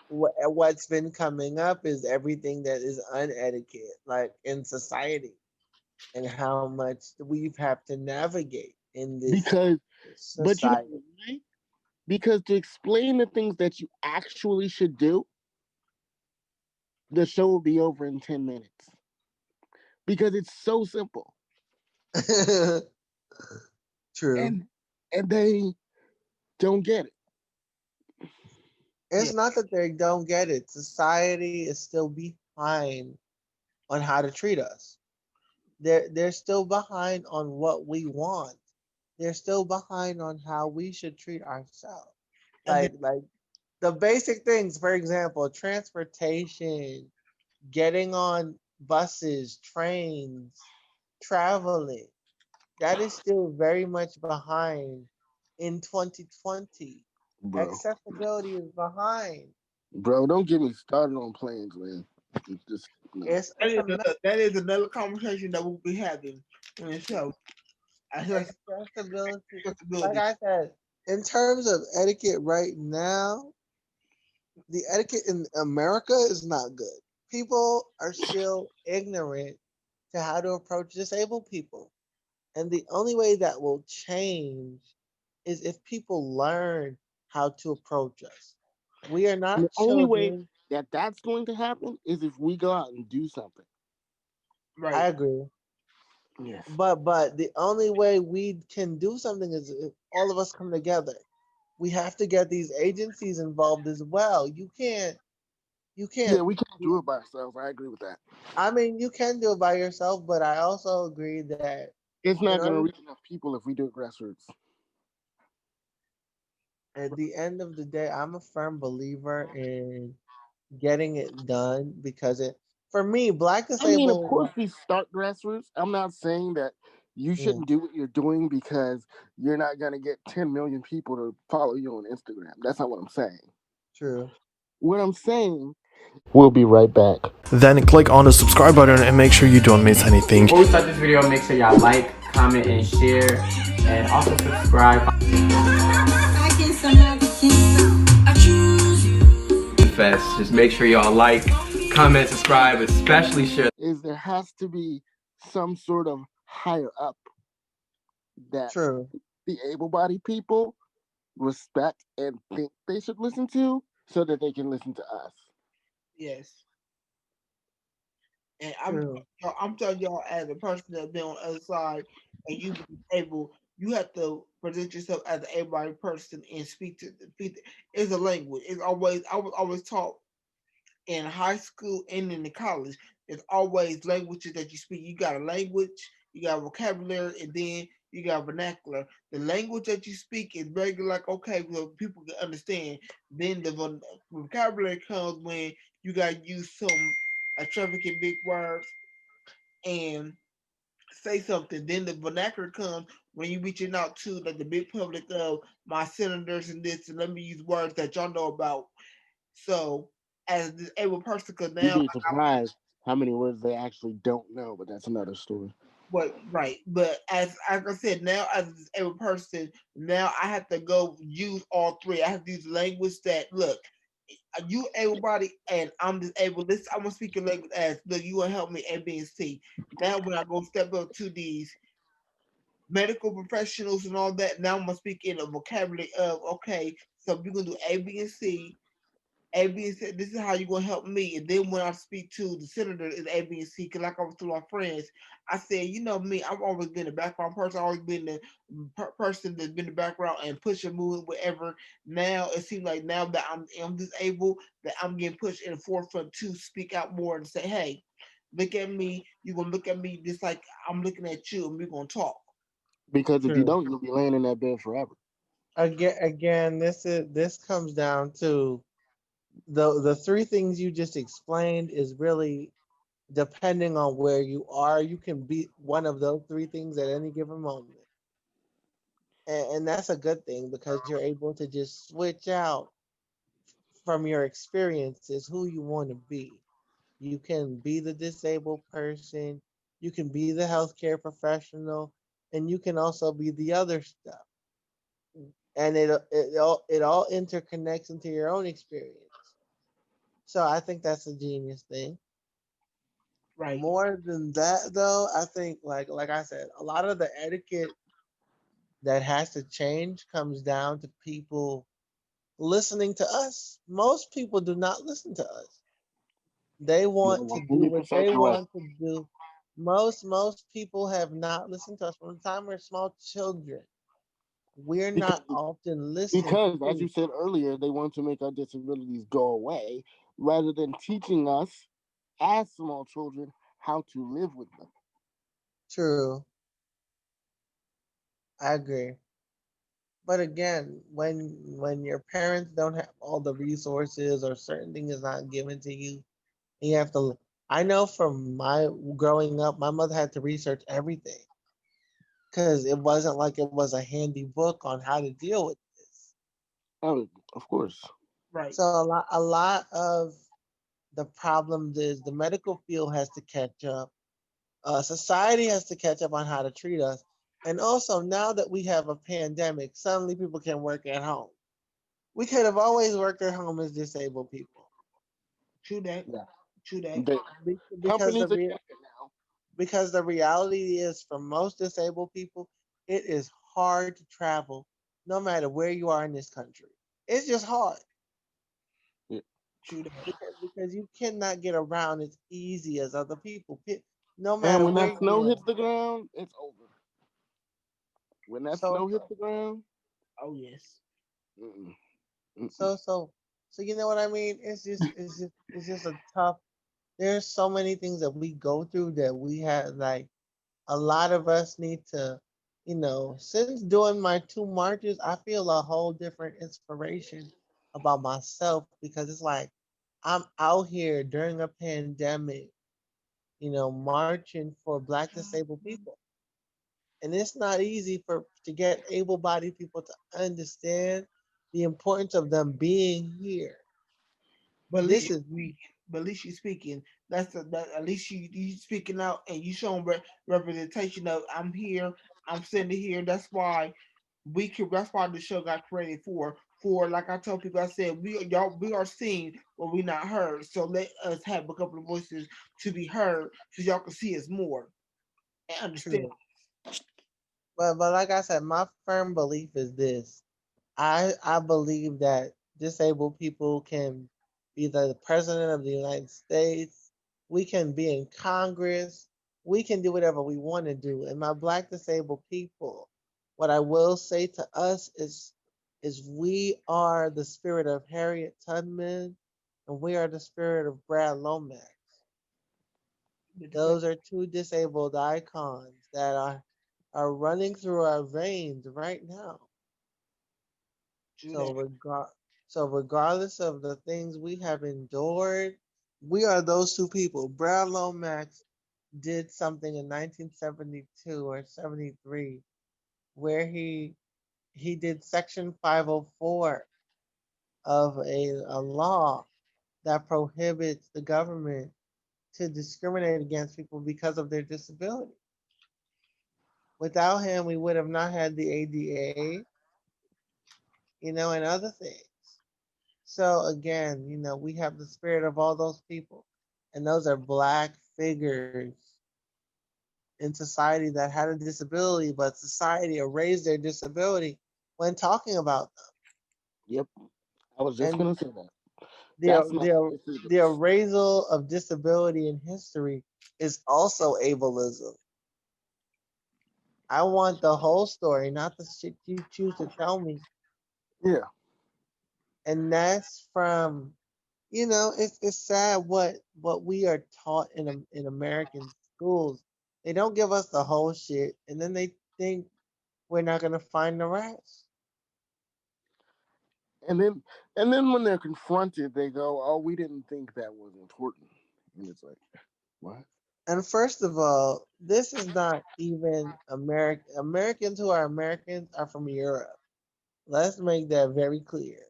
what's been coming up is everything that is unetiquette, like in society, and how much we've had to navigate in this because but you know society. why? Because to explain the things that you actually should do, the show will be over in 10 minutes because it's so simple, True. and they don't get it. yeah. It's not that they don't get it. Society is still behind on how to treat us. They're still behind on what we want. They're still behind on how we should treat ourselves. And then Like the basic things, for example, transportation, getting on buses, trains, traveling. That is still very much behind in 2020. Bro. Accessibility is behind. Bro, don't get me started on planes, man. It's just no. It's a mess. that is another conversation that we'll be having on the show. I heard Accessibility. Like accessibility. I said, in terms of etiquette right now, the etiquette in America is not good. People are still ignorant to how to approach disabled people. And the only way that will change is if people learn how to approach us. We are And the not only way children. that that's going to happen is if we go out and do something. I Right. agree. Yes. But the only way we can do something is if all of us come together. We have to get these agencies involved as well. You Yeah, can't we can't do it by ourselves. I agree with that. I mean, you can do it by yourself, but I also agree that It's in not going to order reach enough people if we do it grassroots. at the end of the day, I'm a firm believer in getting it done because for me, black I mean, of disabled, course, we start grassroots. I'm not saying that you yeah, shouldn't do what you're doing because you're not going to get 10 million people to follow you on Instagram. That's not what I'm saying. true. What I'm saying We'll be right back. Then click on the subscribe button and make sure you don't miss anything. Before we start this video, make sure y'all like, comment, and share, and also subscribe. Just make sure y'all like, comment, subscribe, especially share. Is there has to be some sort of higher up that True. the able-bodied people respect and think they should listen to, so that they can listen to us. Yes. And True. I'm telling y'all, as a person that's been on the other side, and you be able, you have to present yourself as an able-bodied person and speak. It's a language. It's always I was always taught in high school and in the college. There's always languages that you speak. You got a language, you got vocabulary, and then you got vernacular. The language that you speak is regular, like okay, well, people can understand. Then the vocabulary comes when you got to use some extravagant big words and say something. Then the vernacular comes when you reaching out to like the big public of my senators and this, and let me use words that y'all know about. So as a disabled person, because You'd now be surprised how many words they actually don't know, but that's another story. but right, but as I said, now as a disabled person, now I have to go use all three. I have to use language that look. You able body and I'm disabled. This I'm gonna speak your language as look. You gonna help me A, B, and C. Now when I go step up to these medical professionals and all that, now I'm gonna speak in a vocabulary of okay. So we're gonna do A, B, and C. A, B, and C. This is how you're gonna help me. And then when I speak to the senator, is A, B, and C. Because like I was to my friends, I said, you know me, I've always been a background person. I've always been the person that's been in the background and push and move whatever. Now it seems like now that I'm disabled, that I'm getting pushed in the forefront to speak out more and say, hey, look at me. You're gonna look at me just like I'm looking at you, and we're gonna talk. Because if you True. don't, you'll be laying in that bed forever. Again, this comes down to the three things you just explained is really depending on where you are, you can be one of those three things at any given moment. And that's a good thing because you're able to just switch out from your experiences who you want to be. You can be the disabled person, you can be the healthcare professional, and you can also be the other stuff. And it all interconnects into your own experience. So I think that's a genius thing. Right. More than that, though, I think like I said, a lot of the etiquette that has to change comes down to people listening to us. Most people do not listen to us. They You're want to do what 100% they correct. want to do. Most people have not listened to us from the time we're small children. We're Because, not often listened because, as to. you said earlier, they want to make our disabilities go away rather than teaching us as small children how to live with them. True, I agree. But again, when your parents don't have all the resources or certain thing is not given to you, you have to. I know from my growing up, my mother had to research everything because it wasn't like it was a handy book on how to deal with this. Oh, of course. Right. So a lot of the problems is the medical field has to catch up. Society has to catch up on how to treat us. And also, now that we have a pandemic, suddenly people can work at home. We could have always worked at home as disabled people. True that. Yeah. True that. The Because companies accept it now. the reality is for most disabled people, it is hard to travel no matter where you are in this country. It's just hard Yeah. True that. because you cannot get around as easy as other people. No And matter when where that you snow are. hits the ground, it's over. When that So snow hits the ground, Oh yes. mm-mm, mm-mm. so so so you know what I mean? It's just a tough. There's so many things that we go through that we have like a lot of us need to, since doing my two marches, I feel a whole different inspiration about myself because it's like I'm out here during a pandemic, marching for black disabled people. And it's not easy to get able-bodied people to understand the importance of them being here. But at This least is but at least you speaking. That at least you speaking out and you showing representation of I'm here, I'm sitting here. That's why we can. That's why the show got created for like I tell people. I said we are seen, but we not heard. So let us have a couple of voices to be heard, so y'all can see us more and understand. true. But like I said, my firm belief is this. I believe that disabled people can be the president of the United States. We can be in Congress. We can do whatever we want to do. And my black disabled people, what I will say to us is we are the spirit of Harriet Tubman and we are the spirit of Brad Lomax. Those are two disabled icons that are running through our veins right now. Do So that. regardless of the things we have endured, we are those two people. Brad Lomax did something in 1972 or 73 where he did Section 504 of a law that prohibits the government to discriminate against people because of their disability. Without him, we would have not had the ADA, and other things. So again, we have the spirit of all those people, and those are black figures in society that had a disability, but society erased their disability when talking about Yep. I was just them. And gonna say that. the That's not the disabled. the erasal of disability in history is also ableism. I want the whole story, not the shit you choose to tell me. Yeah. And that's from it's sad what we are taught in American schools. They don't give us the whole shit, and then they think we're not gonna find the rest. And then when they're confronted, they go, "Oh, we didn't think that was important." And it's like, what? And first of all, this is not even American. Americans who are Americans are from Europe. Let's make that very clear.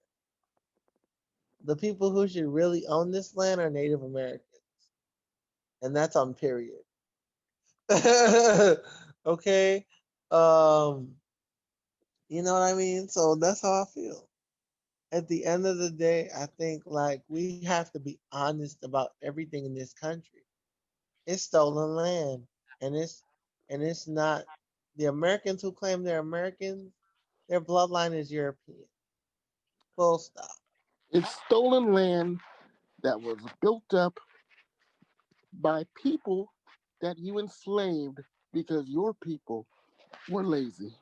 The people who should really own this land are Native Americans, and that's on period. Okay. Um, you know what I mean? So that's how I feel. At the end of the day, I think like we have to be honest about everything in this country. It's stolen land, and it's not the Americans who claim they're Americans. Their bloodline is European. Full stop. It's stolen land that was built up by people that you enslaved because your people were lazy.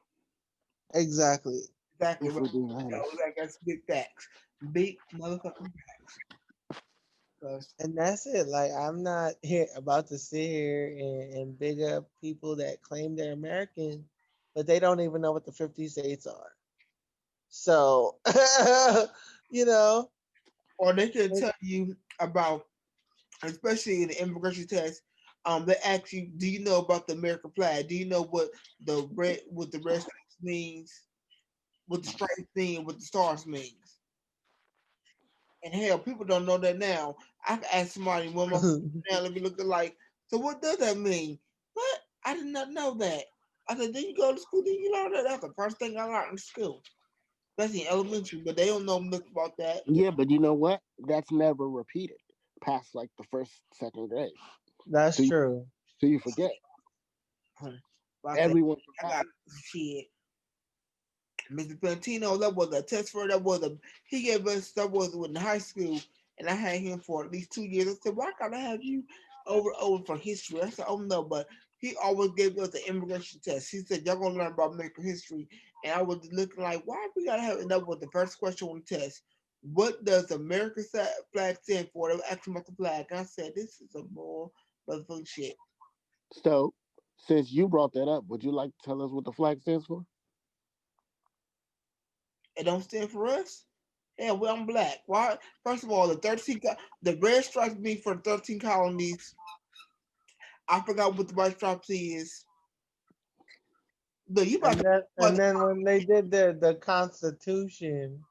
Exactly. Exactly If right. we're being So honest. like that's big facts. Big motherfucking facts. 'Cause And that's it. Like I'm not here about to sit here and big up people that claim they're American, but they don't even know what the 50 states are. So, you know, or they can it- tell you about, especially in the immigration test. They ask you, "Do you know about the American flag? Do you know what the red stripes means? What the stripes mean? What the stars means?" And hell, people don't know that now. I can ask somebody one more now. Let me look at like, so what does that mean? What? I did not know that. I said, "Did you go to school? Did you learn that?" That's the first thing I learned in school. That's in elementary, but they don't know much about that. Yeah, but you know what? That's never repeated past like the first, second grade. that's So you, true. so you forget. But I said, Everyone I forgot. got shit. Mr. Plantino, that was a test for he gave us that was in high school, and I had him for at least 2 years. I said, why can't I have you over for history? I said, oh no, but he always gave us the immigration test. He said, y'all gonna learn about American history, and I was looking like, why we gotta have? And that was the first question on the test. What does the American flag stand for? They were asking about the flag, and I said, this is a more motherfucking shit. So, since you brought that up, would you like to tell us what the flag stands for? It don't stand for us. Yeah, well, I'm black. Why? First of all, the red stripes mean for the 13 colonies. I forgot what the white stripes is. Look, you about And to then but and then when they did the Constitution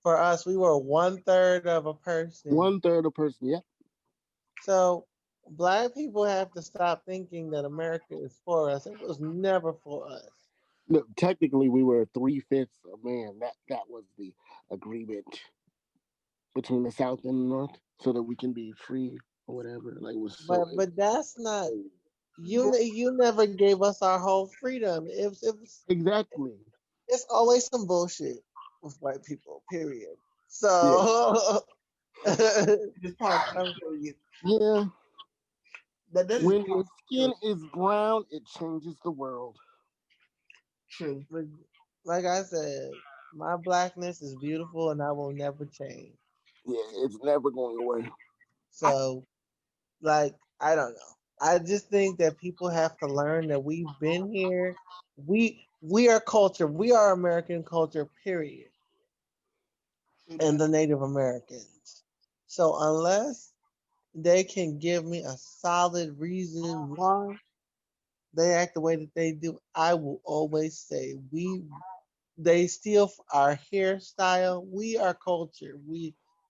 for us, we were 1/3 of a person. 1/3 of person. Yep. So black people have to stop thinking that America is for us. It was never for us. No, technically, we were 3/5 of man. That was the agreement between the South and the North, so that we can be free or whatever. Like it was so. But that's not you never gave us our whole freedom. Exactly. It's always some bullshit with white people, period. Yeah. So Just pause um, for you. Yeah. That is When your skin is brown, it changes the world. true. but like I said, my blackness is beautiful and I will never change. Yeah, it's never going away. I, So like I don't know. I just think that people have to learn that we've been here. We are culture. We are American culture, period. And the Native Americans. So unless they can give me a solid reason why they act the way that they do, I will always say they steal our hairstyle. We are culture.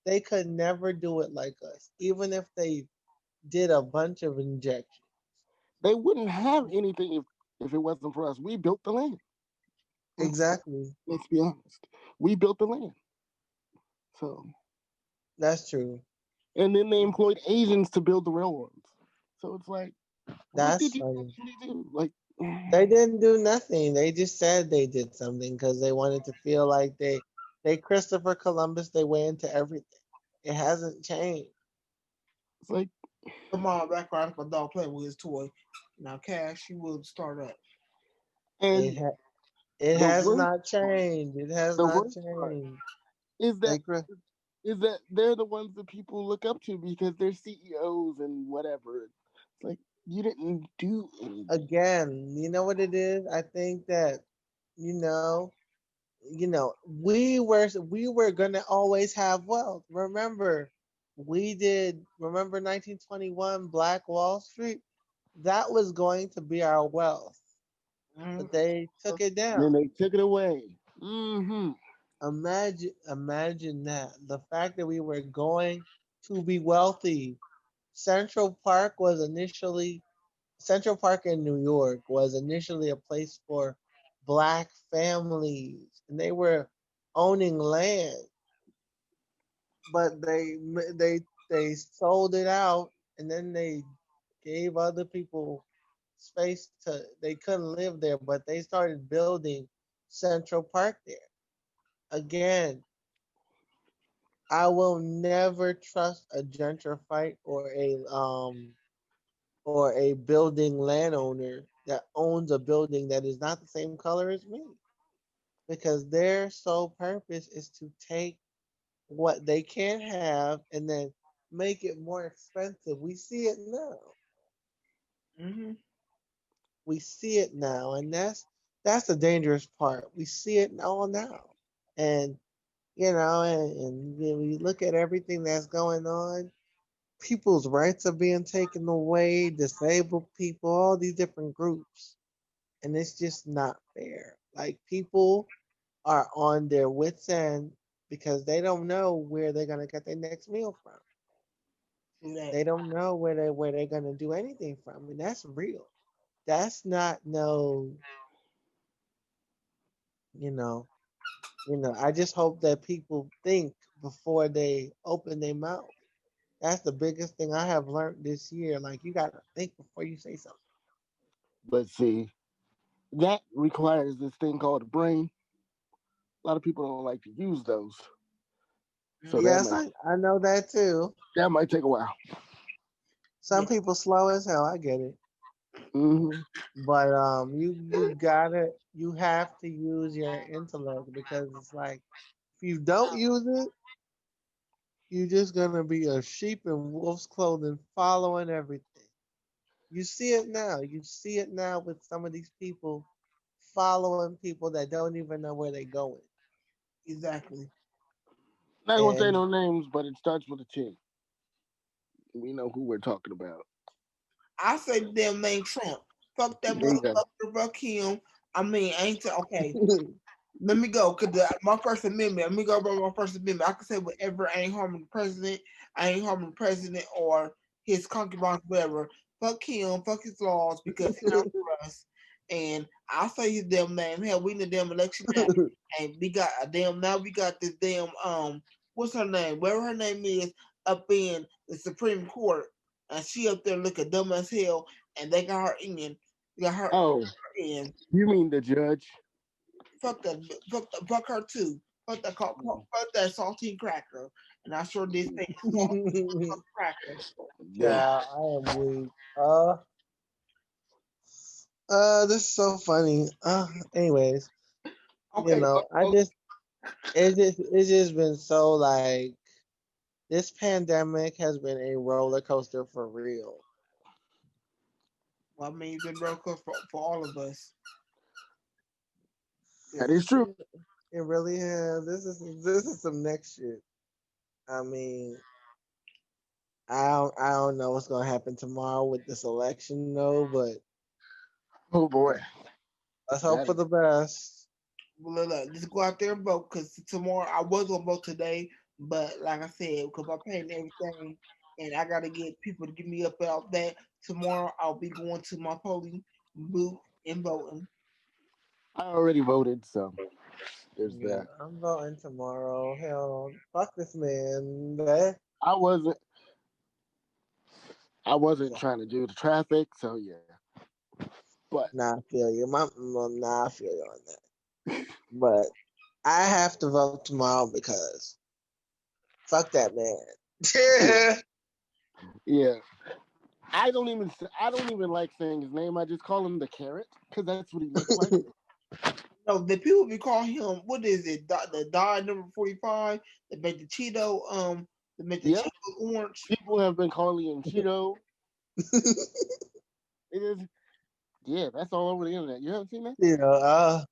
They could never do it like us, even if they did a bunch of injections. They wouldn't have anything if it wasn't for us. We built the land. Let's Exactly. let's be honest. We built the land. So, That's true. and then they employed Asians to build the railroads. So it's like, what That's did you funny. actually do? Like, They didn't do nothing. They just said they did something because they wanted to feel like they Christopher Columbus they way into everything. It hasn't changed. it's like, come on, background my dog playing with his toy. Now, Cash, you will start up. It and ha- it the has worst not part, changed. It has the not worst part changed. is that They cr- they're the ones that people look up to because they're CEOs and whatever. It's like you didn't do anything. Again, you know what it is? I think that you know, we were gonna always have wealth. Remember 1921 Black Wall Street? That was going to be our wealth, but they took it Then down. they took it away. Mm-hmm. Imagine that. The fact that we were going to be wealthy. Central Park in New York was initially a place for black families, and they were owning land, but they sold it out, and then they gave other people space to they couldn't live there, but they started building Central Park there. Again, I will never trust a gentrified or a building landowner that owns a building that is not the same color as me, because their sole purpose is to take what they can have and then make it more expensive. We see it now. Mm-hmm. We see it now, and that's the dangerous part. We see it all now, and and when we look at everything that's going on, people's rights are being taken away, disabled people, all these different groups, and it's just not fair. Like people are on their wits end because they don't know where they're gonna get their next meal from. They don't know where they're gonna do anything from, and that's real. That's not no, you know, I just hope that people think before they open their mouth. That's the biggest thing I have learned this year. Like you gotta think before you say something. But see, that requires this thing called a brain. A lot of people don't like to use those, so Yes, I know that too. that might take a while. Some people slow as hell. I get it, Mm-hmm. but you have to use your intellect because it's like if you don't use it, you're just gonna be a sheep in wolf's clothing, following everything. You see it now. You see it now with some of these people following people that don't even know where they're going. Exactly. Not gonna say And no names, but it starts with a T. We know who we're talking about. I say damn name Trump. Fuck that There you go. motherfucker. Fuck him. I mean, ain't it okay? let me go, because my First Amendment, let me go by my First Amendment. I can say whatever, I ain't harming the president, or his concubines, whatever. Fuck him, fuck his laws, because he not for us. And I'll say his damn name. Hell, we in the damn election now, and we got we got this damn, what's her name? Whatever her name is, up in the Supreme Court, and she up there looking dumb as hell, and they got her in. Got her Oh, in. you mean the judge? Fuck that, fuck her too. Fuck that saltine cracker. And I sure did say saltine cracker. Yeah. Yeah, I am weak. This is so funny. Anyways, Okay, it's just been so like this pandemic has been a roller coaster for real. well, I mean, it's been real close for all of us. That is true. It really has. This is some next shit. I mean, I don't know what's gonna happen tomorrow with this election though, but Oh boy. let's hope for the best. Well, look, just go out there and vote, because tomorrow I was gonna vote today, but like I said, because I'm paying everything, and I gotta get people to give me up about that. Tomorrow I'll be going to my polling booth and voting. I already voted, so there's Yeah, that. I'm voting tomorrow. Hell, fuck this man. I wasn't trying to do the traffic, so yeah. But Nah, I feel you. Nah, I feel you on that. But I have to vote tomorrow because fuck that man. yeah, I don't even like saying his name. I just call him the carrot because that's what he looks like. No, the people be calling him, what is it? The die number 45 that made the Cheeto Yep. Cheeto orange. People have been calling him Cheeto. It is, yeah, that's all over the internet. You haven't seen that? You know,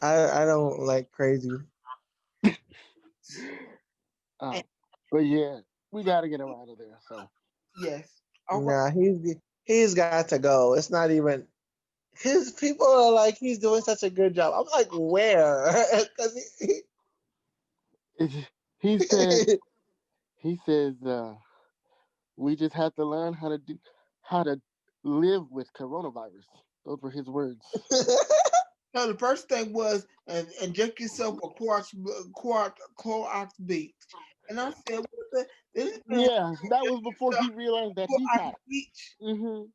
I don't like crazy. But yeah, we got to get him out of there. So Yes. Nah, he's got to go. It's not even his people are like he's doing such a good job. I'm like, where? Because he said we just have to learn how to live with coronavirus. Those were his words. No, the first thing was inject yourself with Clorox bleach. And I said, what the? Yeah, that was before he realized that he had bleach. Mm-hmm.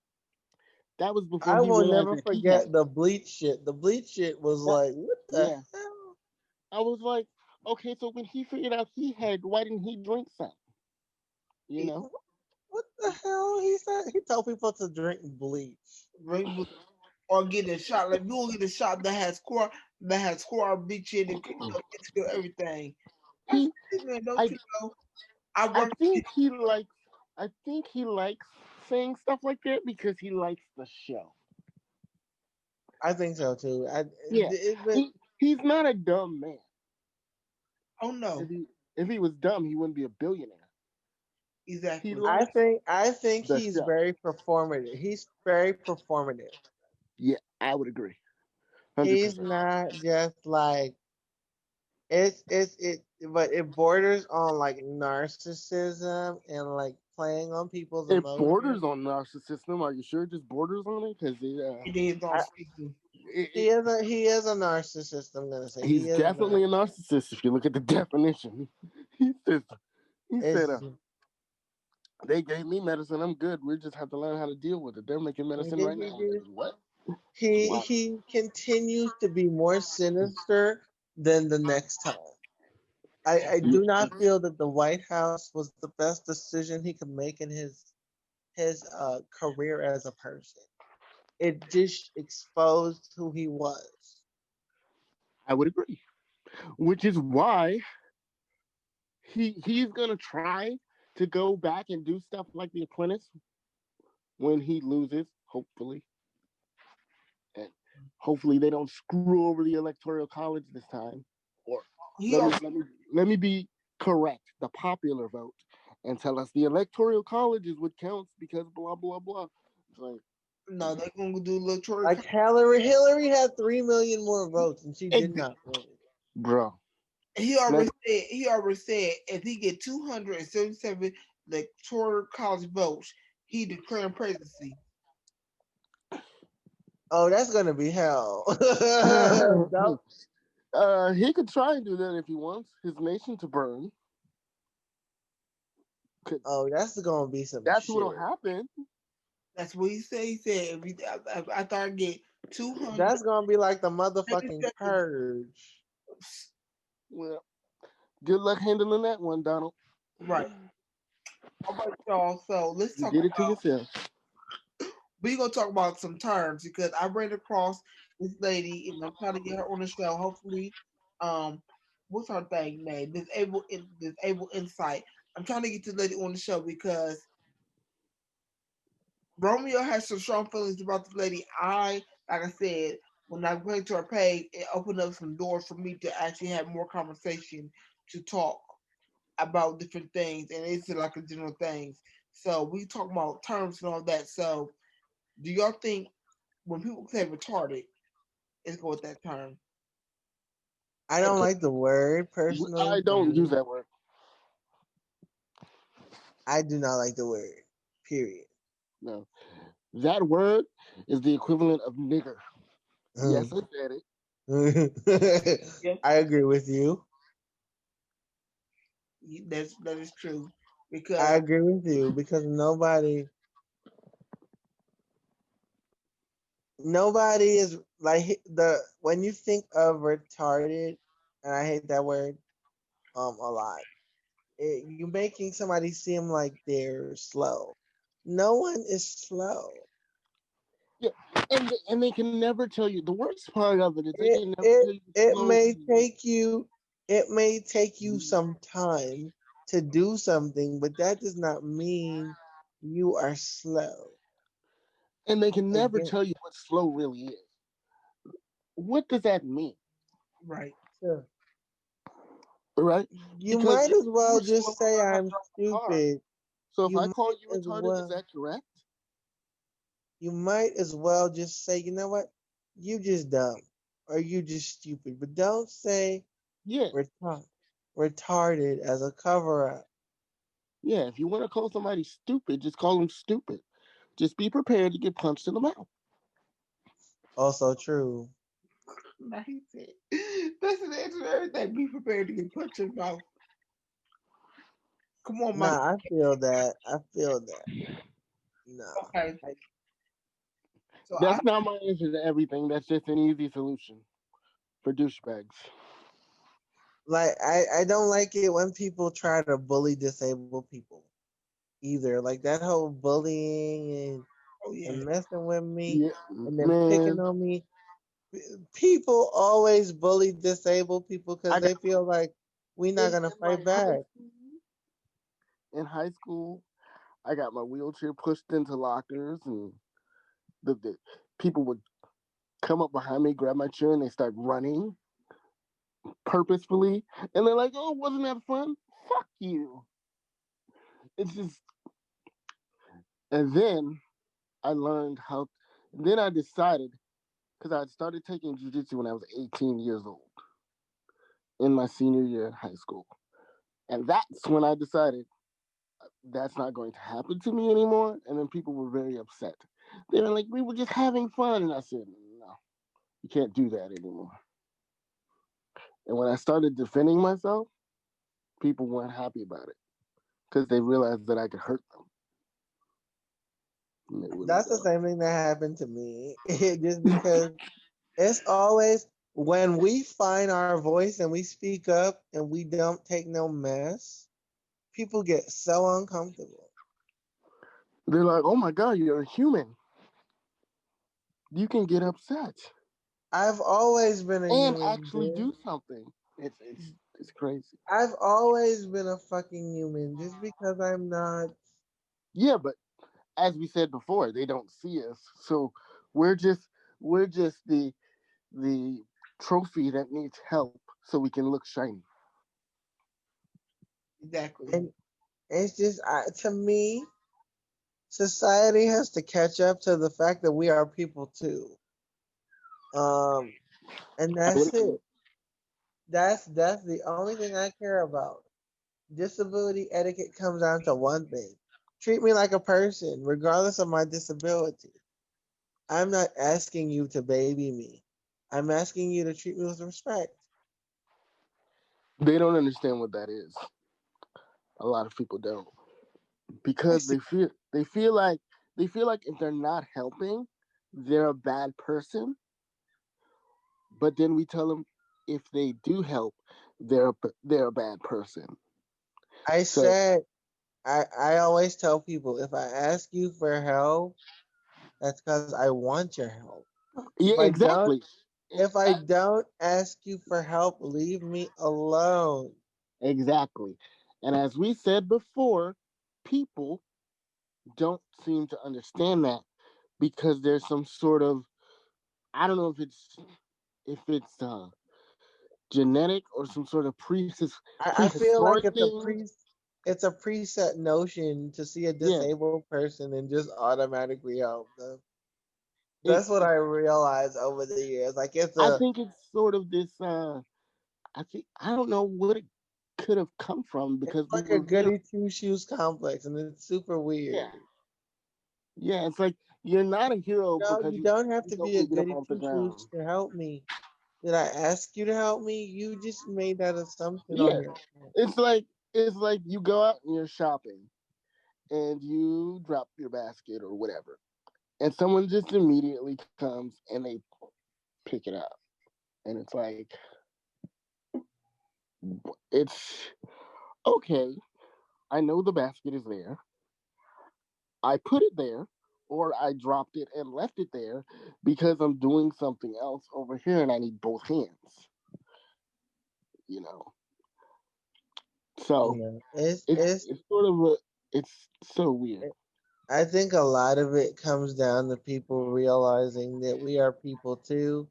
That was before I he will realized never that he had forget the bleach shit. The bleach shit was like, what the hell? I was like, okay, so when he figured out he had, why didn't he drink some? You know? What the hell? He said he told people to drink bleach. Or get a shot. Like, you will get a shot that has core bleach in it, everything. He, Man, don't I, you know? I think he likes saying stuff like that because he likes the show. I think so too. He's not a dumb man. Oh no. If he was dumb, he wouldn't be a billionaire. Exactly. I think he's very performative. He's very performative. Yeah, I would agree. 100%. He's not just like but it borders on like narcissism and like playing on people's emotions. It borders on narcissism. Are you sure it just borders on it? Because he is a narcissist. I'm gonna say he's definitely a narcissist. If you look at the definition, he said, they gave me medicine. I'm good. We just have to learn how to deal with it. They're making medicine right now. What? He continues to be more sinister than the next time. I do not feel that the White House was the best decision he could make in his career as a person. It just exposed who he was. I would agree. Which is why he's gonna try to go back and do stuff like The Apprentice when he loses, hopefully. And hopefully they don't screw over the Electoral College this time. Or let me be correct, the popular vote, and tell us the Electoral College is what counts because blah blah blah. It's like, No, they're gonna do electoral. Like Hillary had 3 million more votes and she did not win. Bro. He already said. He already said if he get 277 electoral college votes, he declaring presidency. Oh, that's gonna be hell. He could try and do that if he wants his nation to burn. Oh, that's gonna be some That's shit. what'll happen. That's what he said. He said if I thought I get 200. That's gonna be like the motherfucking purge. Well, good luck handling that one, Donald. Right. All right, y'all. So let's You talk did it to about. yourself. We're gonna talk about some terms because I ran across this lady and I'm trying to get her on the show. Hopefully, what's her thing name? Disabled Insight. I'm trying to get this lady on the show because Romeo has some strong feelings about this lady. Like I said, when I went to her page, it opened up some doors for me to actually have more conversation to talk about different things, and it's like a general things. So we talk about terms and all that. So, do y'all think when people say retarded, it's go with that term? I don't like the word personally. I don't use that word. I do not like the word. Period. No. That word is the equivalent of nigger. Yes, I said it. Yes, I agree with you. that is true I because agree with you because nobody is like the when you think of retarded, and I hate that word a lot. You're making somebody seem like they're slow. No one is slow. Yeah, and they can never tell you. The worst part of it is they It can never it tell you it slow. may take you some time to do something, but that does not mean you are slow. And they can never Again, tell you what slow really is. What does that mean? right, sure. Right? You Because might as you well were slow just to say learn how to I'm drive a car. stupid. So if You I call might you as retarded, is well. that correct? You might as well just say, you know what? You just dumb or you just stupid. But don't say Yeah. retarded as a cover up. Yeah. If you want to call somebody stupid, just call them stupid. Just be prepared to get punched in the mouth. Also true. now he said that's an answer to everything. Be prepared to get punched in the mouth. Come on, my Nah, I feel that. I feel that. Nah. okay. So I That's not my answer to everything. That's just an easy solution for douchebags. Like I don't like it when people try to bully disabled people either. Like that whole bullying oh yeah. and messing with me Yeah, and then picking man. on me. People always bully disabled people because I got they feel like we're not in gonna my fight high back. school. In high school, I got my wheelchair pushed into lockers, and the people would come up behind me, grab my chair, and they start running purposefully. And they're like, "Oh, wasn't that fun? Fuck you!" It's just. And then I learned how. Then I decided because I had started taking jujitsu when I was 18 years old in my senior year in high school, and that's when I decided that's not going to happen to me anymore. And then people were very upset. They were like, "We were just having fun," and I said, "No, you can't do that anymore." And when I started defending myself, people weren't happy about it because they realized that I could hurt them. And they wouldn't That's the go. same thing that happened to me. Just because it's always when we find our voice and we speak up and we don't take no mess, people get so uncomfortable. They're like, "Oh my God, you're a human. You can get upset I've always been a and human actually being. do something." It's crazy. I've always been a fucking human. Just because I'm not. Yeah, but as we said before, they don't see us, so we're just we're just the trophy that needs help so we can look shiny. Exactly. And it's just to me, society has to catch up to the fact that we are people too. Um, and I that's would, it. That's the only thing I care about. Disability etiquette comes down to one thing. Treat me like a person, regardless of my disability. I'm not asking you to baby me. I'm asking you to treat me with respect. they don't understand what that is. A lot of people don't I because see. they feel like if they're not helping, they're a bad person. But then we tell them if they do help, they're a bad person. I So said I always tell people if I ask you for help, that's because I want your help. If yeah, I don't exactly. if I don't ask you for help, leave me alone. Exactly. And as we said before, people don't seem to understand that because there's some sort of, I don't know if it's genetic or some sort of I feel like prehistoric thing. it's a preset notion to see a Yeah. disabled person and just automatically help them. It, That's what I realized over the years. Like I think it's sort of this I don't know what it could have come from it's because we like a were real. goody two shoes complex, and it's super Yeah. weird. Yeah, it's like you're not a hero No, because you don't have you to helped be a me get up goody off the two shoes ground. to help me. Did I ask you to help me? You just made that assumption on Yeah. your own. It's like you go out and you're shopping and you drop your basket or whatever. And someone just immediately comes and they pick it up. And it's like it's okay, I know the basket is there. I put it there or I dropped it and left it there because I'm doing something else over here and I need both hands, you know. So Yeah, it's sort of a it's so weird. I think a lot of it comes down to people realizing that we are people too,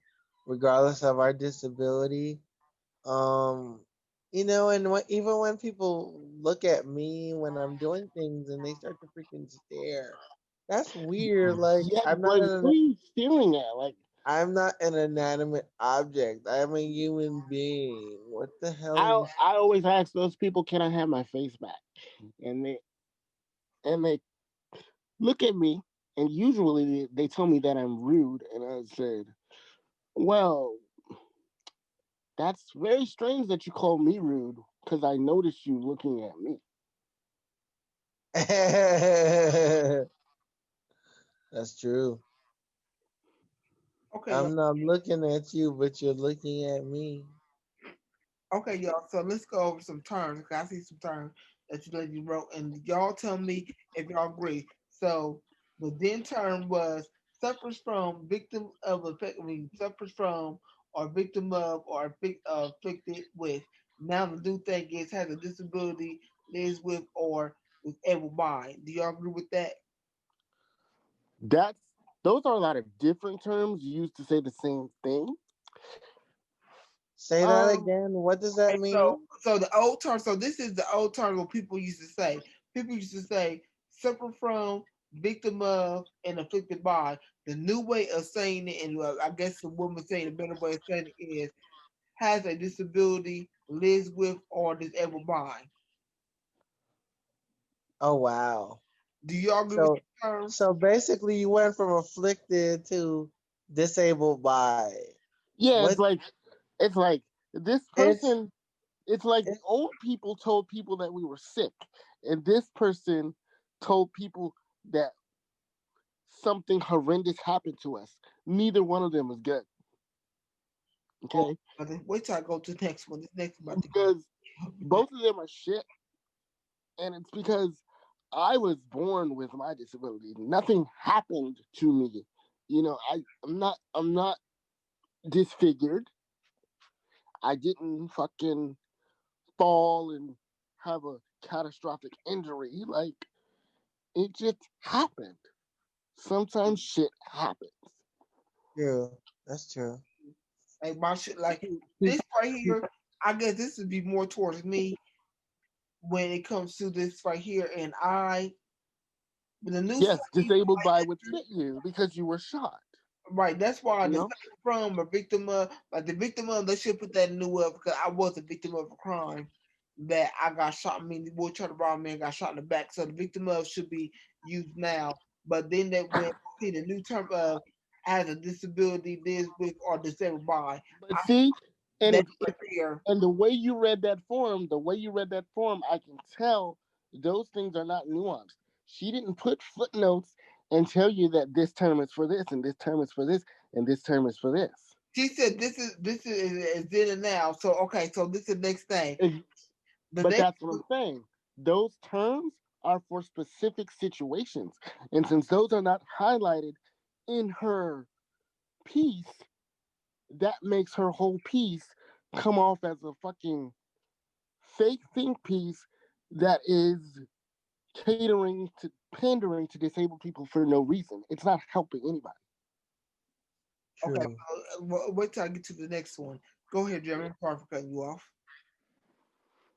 regardless of our disability. Um, and even when people look at me when I'm doing things and they start to freaking stare, that's weird. Like Yeah, like what are you staring at? Like I'm not an inanimate object. I'm a human being. What the hell are I you? I always ask those people, can I have my face back? And they look at me, and usually they tell me that I'm rude, and I said, well, that's very strange that you call me rude because I noticed you looking at me. That's true. Okay, y'all. I'm not looking at you, but you're looking at me. Okay, y'all. So let's go over some terms. 'Cause I see some terms that you ladies wrote, and y'all tell me if y'all agree. So the then term was suffers from victim of affect. I mean, suffers from or victim of or afflicted with. Now the new thing is has a disability, lives with, or is able by. Do y'all agree with that? That's those are a lot of different terms used to say the same thing. Say that Um, again. What does that And so, mean? so the old term. So this is the old term what people used to say. People used to say suffer from, victim of, and afflicted by. The new way of saying it, and I guess the woman saying a better way of saying it is has a disability, lives with, or disabled by. Oh wow. Do y'all agree with So the terms? so basically you went from afflicted to disabled by yeah, what it's like this it's person. It's like the it's old people told people that we were sick, and this person told people that something horrendous happened to us. Neither one of them is good. Oh, Okay, wait till I go to the next one. This next one about to because both of them are shit, and it's because I was born with my disability. Nothing happened to me. I'm not disfigured. I didn't fucking fall and have a catastrophic injury. Like it just happened. Sometimes shit happens. true. That's true. like my shit. Like this right here. I guess this would be more towards me when it comes to this right here, and I But the new Yes, slang, disabled by which hit you because you were shot. right? That's why You the know? slang from a victim of, like the victim of, they should put that in the word because I was a victim of a crime that I got shot. I mean, the boy tried to rob me and got shot in the back. So the victim of should be used now. But then they went see the new term of has a disability, this with or disabled by. But see, and That if right there. and the way you read that form, I can tell those things are not nuanced. She didn't put footnotes and tell you that this term is for this and this term is for this and this term is for this. She said this is then and now. So okay, so this is the next thing. Ex- The But next that's what I'm saying. Those terms are for specific situations. And since those are not highlighted in her piece, that makes her whole piece come off as a fucking fake think piece that is pandering to disabled people for no reason. It's not helping anybody. okay, True. wait till I get to the next one. Go ahead, Jeremy. I'm sorry for cutting you off.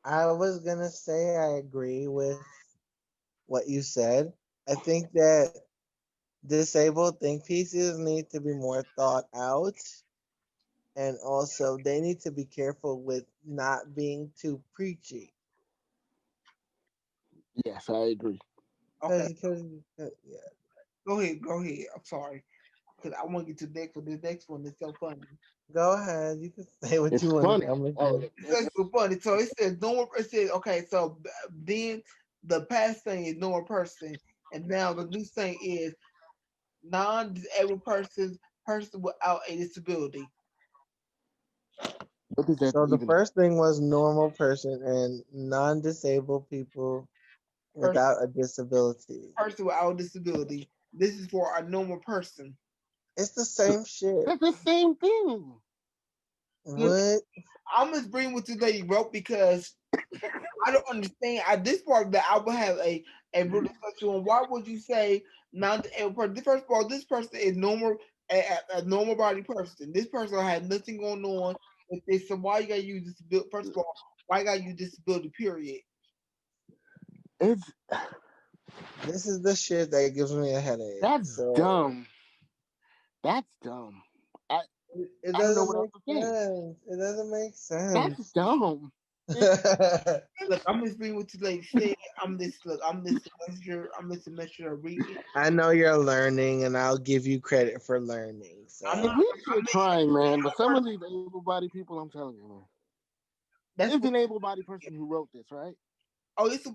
I was gonna say I agree with what you said. I think that disabled think pieces need to be more thought out, and also they need to be careful with not being too preachy. Yes, I agree. Okay, Cause yeah. go ahead. I'm sorry because I want to get to the next one. The next one is so funny. Go ahead, you can say what It's you want to funny. say. I'm Oh, listening. It's so funny. So it says normal. It says okay. So then the past thing is normal person, and now the new thing is non-disabled person without a disability. what does that So the even? first thing was normal person and non-disabled people Person without a disability. person without a disability. This is for a normal person. It's the same shit. That's the same thing. Look, What? I'm just bringing what this lady wrote because I don't understand. At this part that I would have a real discussion on why would you say non-disabled person? First of all, this person is normal, a normal body person. This person had nothing going on with this. So why you gotta use disability? First of all, why you gotta use disability? Period. It's This is the shit that gives me a headache. that's So dumb. That's dumb. I it I don't know doesn't what else make to say. sense. It doesn't make That's sense. dumb. It Look, I'm just reading what you lady said. I'm this messenger. I'm this messenger reading. I know you're learning, and I'll give you credit for learning. I'm not. So we are I'm trying, man. But some of these able-bodied people, I'm telling you, man. that's It's what. an able-bodied person who wrote this, right? Oh, this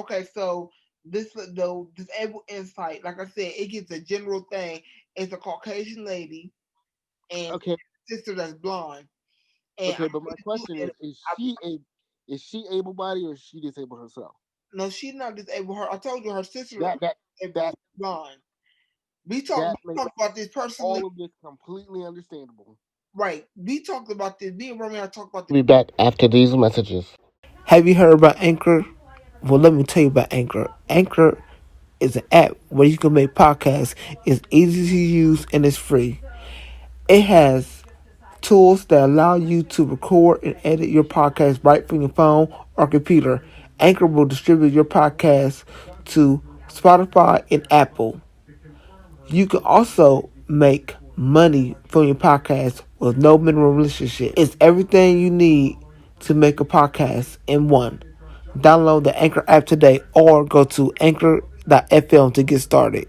okay. So this the disabled insight, like I said, it gets a general thing. It's a Caucasian lady and Okay, sister that's blind. And okay. But my question and I, is she able-bodied or is she disabled herself? no, she's not disabled. Her, I told you, her sister is That that disabled, that blind. that We makes talked about this personally, all of this completely understandable. right? We talked about this. Me and Romeo talked about this. Be back after these messages. Have you heard about Anchor? Well, let me tell you about Anchor. Anchor is an app where you can make podcasts. It's easy to use and it's free. It has tools that allow you to record and edit your podcast right from your phone or computer. Anchor will distribute your podcast to Spotify and Apple. You can also make money from your podcast with no minimum relationship. It's everything you need to make a podcast in one. Download the Anchor app today or go to anchor.fm to get started.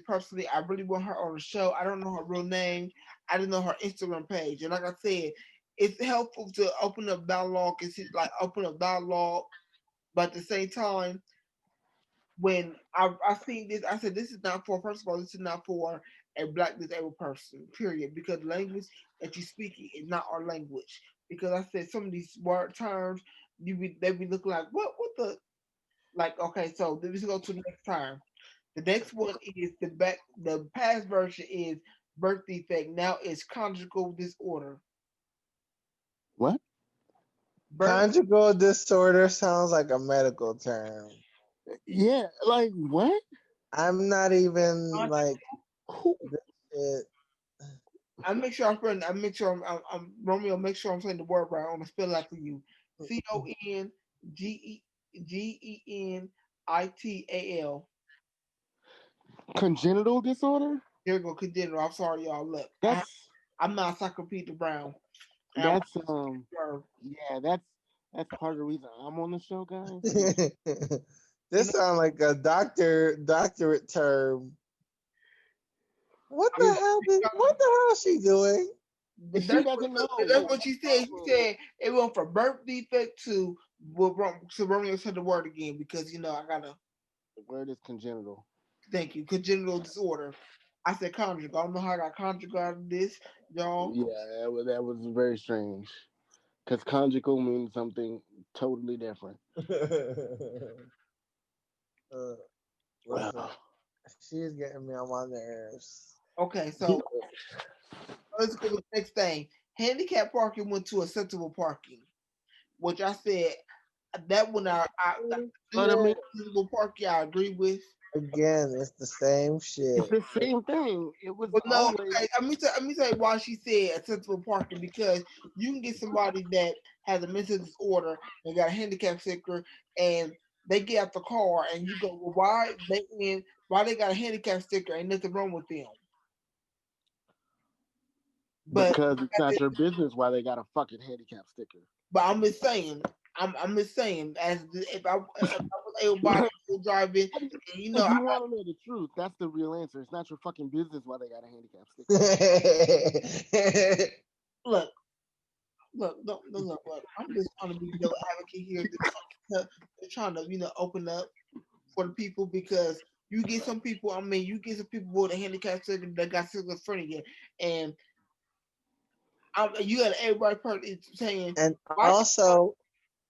Personally, I really want her on the show. I don't know her real name. I didn't know her Instagram page. And like I said, it's helpful to open up dialogue and see, like open up dialogue. But at the same time, when I seen this, I said this is not for. First of all, this is not for a black disabled person. Period. Because the language that you speaking is not our language. Because I said some of these word terms, they be looking like what the like. Okay, so let's go to the next term. The next one is the back. The past version is birth defect. Now it's conjugal disorder. What? Birth conjugal disorder sounds like a medical term. Yeah, like what? I'm not even like Who? this shit. I make sure I'm friend. I make sure I'm Romeo. Make sure I'm saying the word right. I'm gonna spell it out for you. CONGEGENITAL. Congenital disorder? Here we go, congenital. I'm sorry, y'all. Look, That's I'm not Encyclopedia Brown. And I'm that's yeah, that's part of the reason I'm on the show, guys. you This know, sounds like a doctorate term. What I the mean, hell what the hell is she doing? but She doesn't know. that's what she said. She said it went from birth defect to Romeo said the word again because I gotta The word is congenital. thank you congenital disorder. I said conjugal. I don't know how I got conjugal out of this, y'all. Yeah, that was very strange. Because conjugal means something totally different. uh, listen, she's getting me on my nerves. Okay, so let's go to the next thing. Handicap parking went to acceptable parking, which I said that when I But I mean, acceptable parking I agree with. Again, it's the same it's shit. the same thing. It was Well, no, always okay. Let me tell you why she said acceptable parking because you can get somebody that has a mental disorder and got a handicap sticker, and they get out the car, and you go, well, why they got a handicap sticker? Ain't nothing wrong with them. But because it's not your business why they got a fucking handicap sticker. but I'm just saying, I'm just saying, if I was able body driving, I mean, and if you want to know the truth, that's the real answer. It's not your fucking business why they got a handicap sticker. look, look. I'm just trying to be advocate here. They're trying to open up for the people because you get some people. I mean, you get some people with a handicap sticker that got schizophrenia, and you got everybody person saying and why. also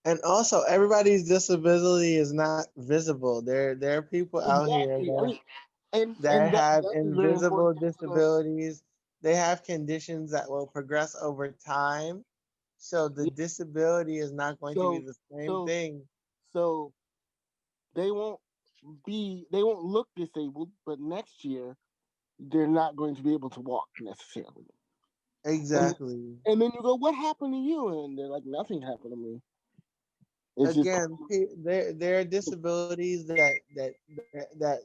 and also everybody's disability is not visible. There are people out here Exactly. I mean, and that have that's very invisible important. disabilities. They have conditions that will progress over time. So the Yeah. disability is not going to be So the same so thing. so they won't they won't look disabled, but next year they're not going to be able to walk necessarily. And Exactly. and then you go, what happened to you? And they're like, nothing happened to me. It's just Again, there are disabilities that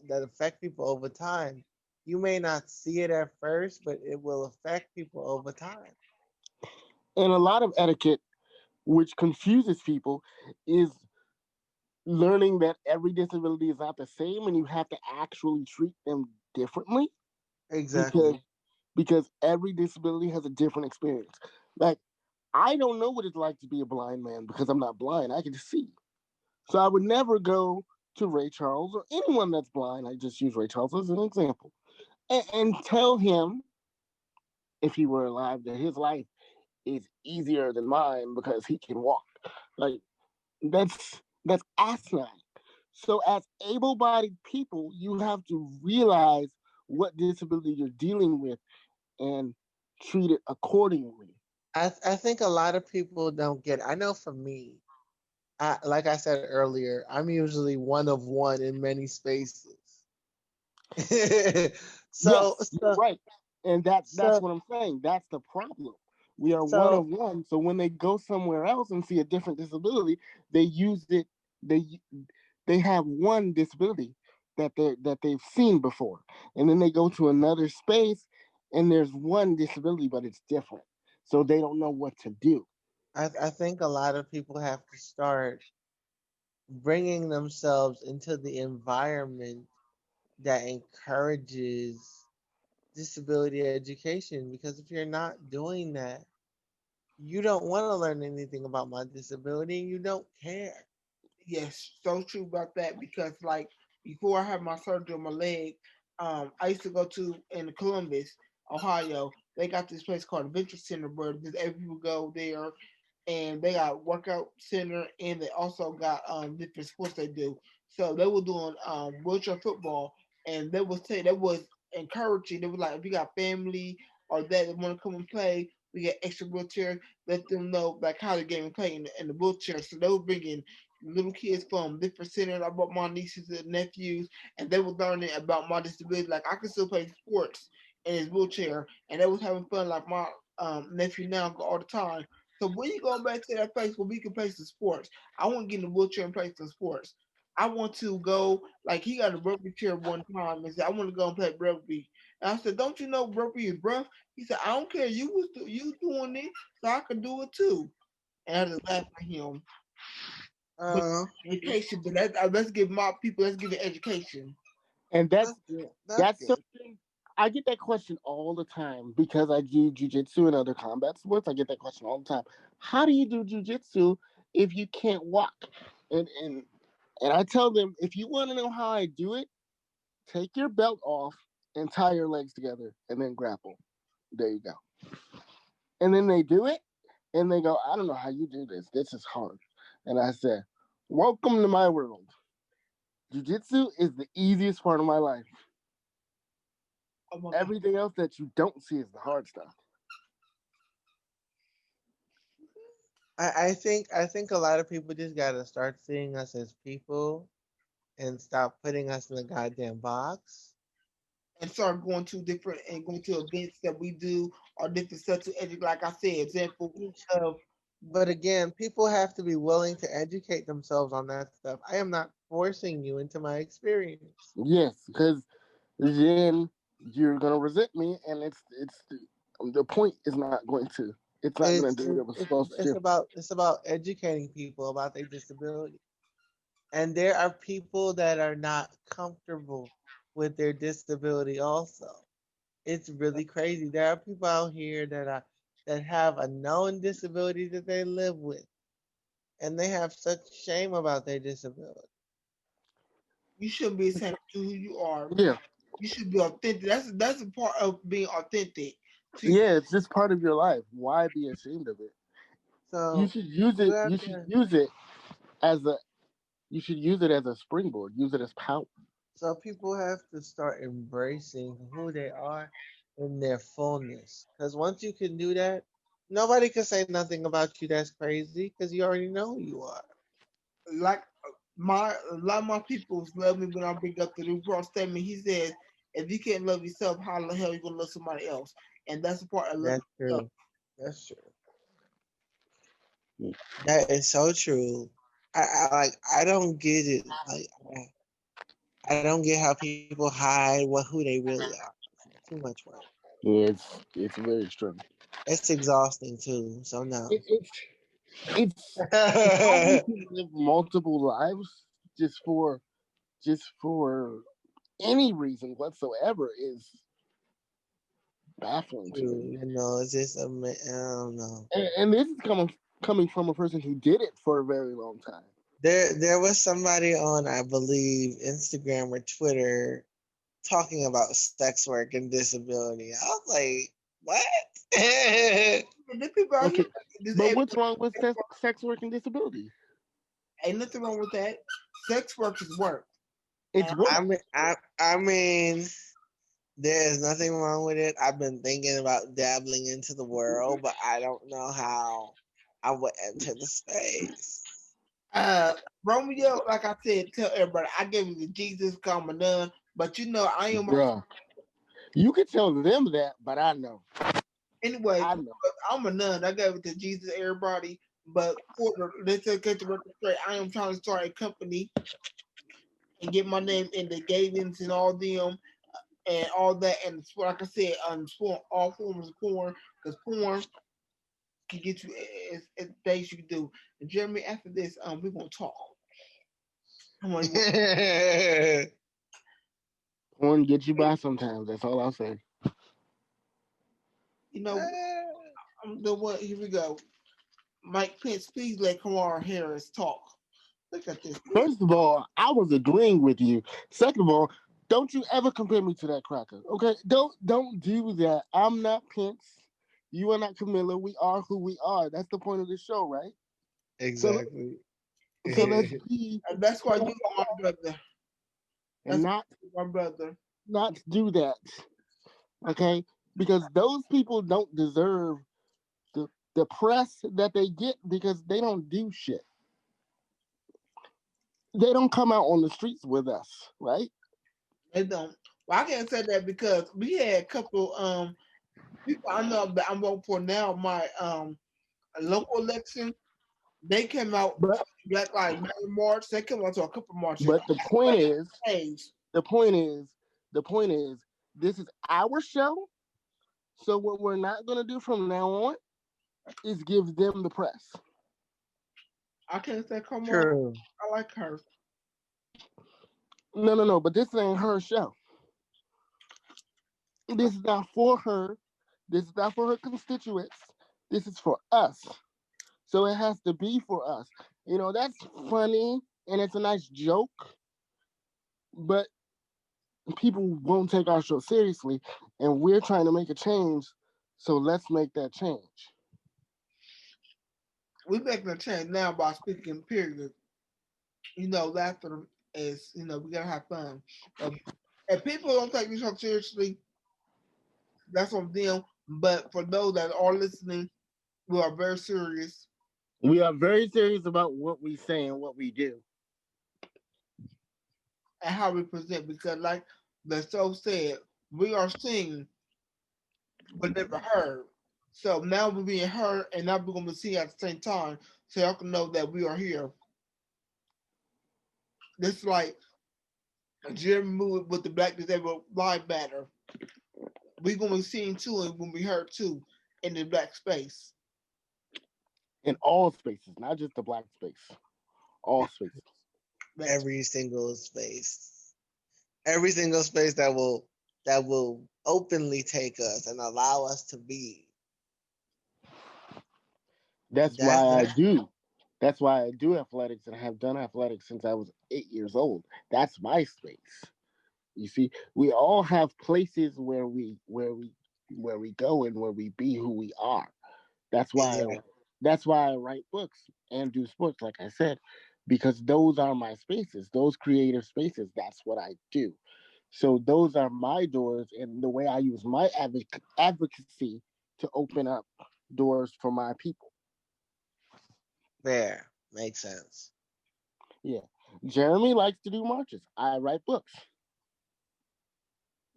affect people over time. You may not see it at first, but it will affect people over time. and a lot of etiquette, which confuses people, is learning that every disability is not the same, and you have to actually treat them differently because Exactly. every disability has a different experience. Like I don't know what it's like to be a blind man because I'm not blind. I can see. So I would never go to Ray Charles or anyone that's blind. I just use Ray Charles as an example and tell him if he were alive that his life is easier than mine because he can walk. Like that's asinine. So as able-bodied people, you have to realize what disability you're dealing with and treat it accordingly. I think a lot of people don't get. I know for me, like I said earlier, I'm usually one of one in many spaces. so Yes, you're so right. And that's so what I'm saying. That's the problem. We are one so of one. So when they go somewhere else and see a different disability, they use it they they have one disability that they've seen before. And then they go to another space and there's one disability but it's different. So they don't know what to do. I think a lot of people have to start bringing themselves into the environment that encourages disability education because if you're not doing that, you don't want to learn anything about my disability and you don't care. Yes, so true about that because like before I had my surgery on my leg, I used to go to in Columbus, Ohio. They got this place called Adventure Center where every people go there, and they got workout center and they also got different sports they do. So they were doing wheelchair football, and they was say that was encouraging. They were like, if you got family or that want to come and play, we got extra wheelchair. Let them know like how the game and play in the wheelchair. So they were bringing little kids from different centers. I brought my nieces and nephews, and they were learning about my disability. Like I could still play sports in his wheelchair, and they was having fun. Like my nephew now go all the time. So when you going back to that place where we can play some sports, I want to get in the wheelchair and play some sports. I want to go, like he got a rugby chair one time and said, I want to go and play rugby. And I said, don't you know rugby is rough? He said, I don't care. You doing it, so I can do it too. And I just laughed at him. But Uh, education, but let's give my people, let's give it education. And that's good. That's that's good. something I get that question all the time because I do jujitsu and other combat sports. I get that question all the time. How do you do jujitsu if you can't walk? And and I tell them, if you want to know how I do it, take your belt off and tie your legs together and then grapple. There you go. And then they do it and they go, I don't know how you do this. This is hard. And I said, welcome to my world. Jiu-jitsu is the easiest part of my life. Oh my God. Everything else that you don't see is the hard stuff. I think a lot of people just gotta start seeing us as people and stop putting us in a goddamn box. And start going to different and going to events that we do or different stuff to educate. Like I said, example of But again, people have to be willing to educate themselves on that stuff. I am not forcing you into my experience. Yes, because then you're gonna resent me, and it's the point is not going to. It's not gonna It's do what it was it's supposed it's to. about it's about educating people about their disability. And there are people that are not comfortable with their disability also. It's really crazy. There are people out here that have a known disability that they live with, and they have such shame about their disability. you shouldn't be ashamed to who you are. Yeah, You should be authentic. That's a part of being authentic. To yeah, it's just part of your life. Why be ashamed of it? You So should use you it. have You should to use it as a. You should use it as a springboard. Use it as power. so people have to start embracing who they are in their fullness. Because once you can do that, nobody can say nothing about you that's crazy because you already know who you are. like my a lot of my people love me when I bring up the New Cross statement. He says, if you can't love yourself, how the hell are you gonna love somebody else? And that's the part I love That's yourself. true. That's true. That is so true. I don't get it. I don't get how people hide who they really are. It's too much work. Yeah, it's very true. It's exhausting too. So no. It, it's it's how you can live multiple lives just for any reason whatsoever is baffling to me. It's just I don't know. And this is coming from a person who did it for a very long time. There was somebody on, I believe, Instagram or Twitter talking about sex work and disability. I was like, what? The people out here, Okay, this but what's wrong with sex work and disability? ain't nothing wrong with that. Sex work is work. It's And work. I mean, there is nothing wrong with it. I've been thinking about dabbling into the world, but I don't know how I would enter the space. uh Romeo, like I said, tell everybody I gave it to Jesus, come and none. But I am Bruh. You can tell them that, but I know. anyway. I know. I'm a nun. I gave it to Jesus, everybody. But let's get the record straight. I am trying to start a company and get my name in the Gavins and all them and all that. And like I said, all forms of porn, because porn can get you as things you can do. And Jeremy, after this, we're gonna talk. Come on, Porn gets you by sometimes. That's all I'll say. you know, the what? Here we go. Mike Pence, please let Kamala Harris talk. Look at this. First of all, I was agreeing with you. Second of all, don't you ever compare me to that cracker. Okay? Don't do that. I'm not Pence. You are not Camilla. We are who we are. That's the point of the show, right? So Exactly. so let's be And that's why you are my brother. and That's why you are my brother. not do that. Okay? Because those people don't deserve the press that they get because they don't do shit. They don't come out on the streets with us, right? They don't. Well, I can't say that because we had a couple people I know that I'm voting for now. My local election, They came out But Black Lives Matter March. They came out to a couple marches. but the point is, Age. the point is, the point is, this is our show. So what we're not gonna do from now on is give them the press. I can't say come on. True. I like her. No. But this ain't her show. This is not for her. This is not for her constituents. This is for us. So it has to be for us. That's funny and it's a nice joke, but people won't take our show seriously, and we're trying to make a change. So let's make that change. We making a change now by speaking. Period. Laughter is we gotta have fun. If people don't take this show seriously, that's on them. But for those that are listening, we are very serious We are very serious about what we say and what we do. and how we present because, like the show said, we are seen but never heard. So now we're being heard, and now we're gonna be seen at the same time, so y'all can know that we are here. This is like Jeremy movie with the Black Disabled Live Matter. We're gonna be seen too, and we're gonna be heard too in the black space. In all spaces, not just the black space, all spaces. That's Every single space. Every single space that will openly take us and allow us to be. That's That's why I that. do. That's why I do athletics and have done athletics since I was 8 years old. That's my space. You see, we all have places where we go and where we be who we are. That's why Exactly. that's why I write books and do sports, like I said, because those are my spaces, those creative spaces. That's what I do. So those are my doors, and the way I use my advocacy to open up doors for my people. Fair. Makes sense. Yeah, Jeremy likes to do marches. I write books.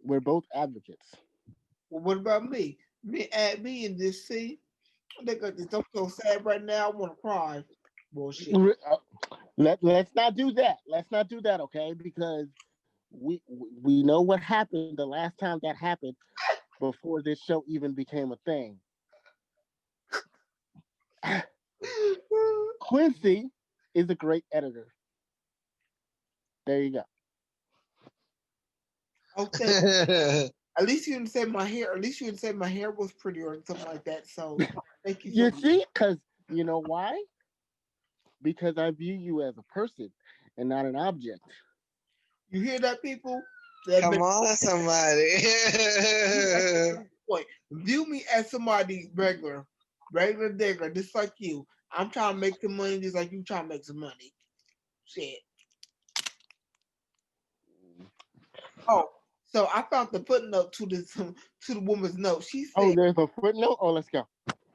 We're both advocates. well, what about me? Me add me in this. See, they got this. I'm so sad right now. I want to cry. Bullshit. Let's not do that. Let's not do that, okay? Because we know what happened the last time that happened before this show even became a thing. Quincy is a great editor. There you go. Okay. At least you didn't say my hair. At least you didn't say my hair was pretty or something like that. So thank you so You much. see, because you know why? Because I view you as a person and not an object. You hear that, people? That Come makes on, somebody. a point. View me as somebody regular, regular digger, just like you. I'm trying to make some money, just like you trying to make some money. Shit. Oh, so I found the footnote to this to the woman's note. She Oh, said, there's a footnote. Oh, let's go.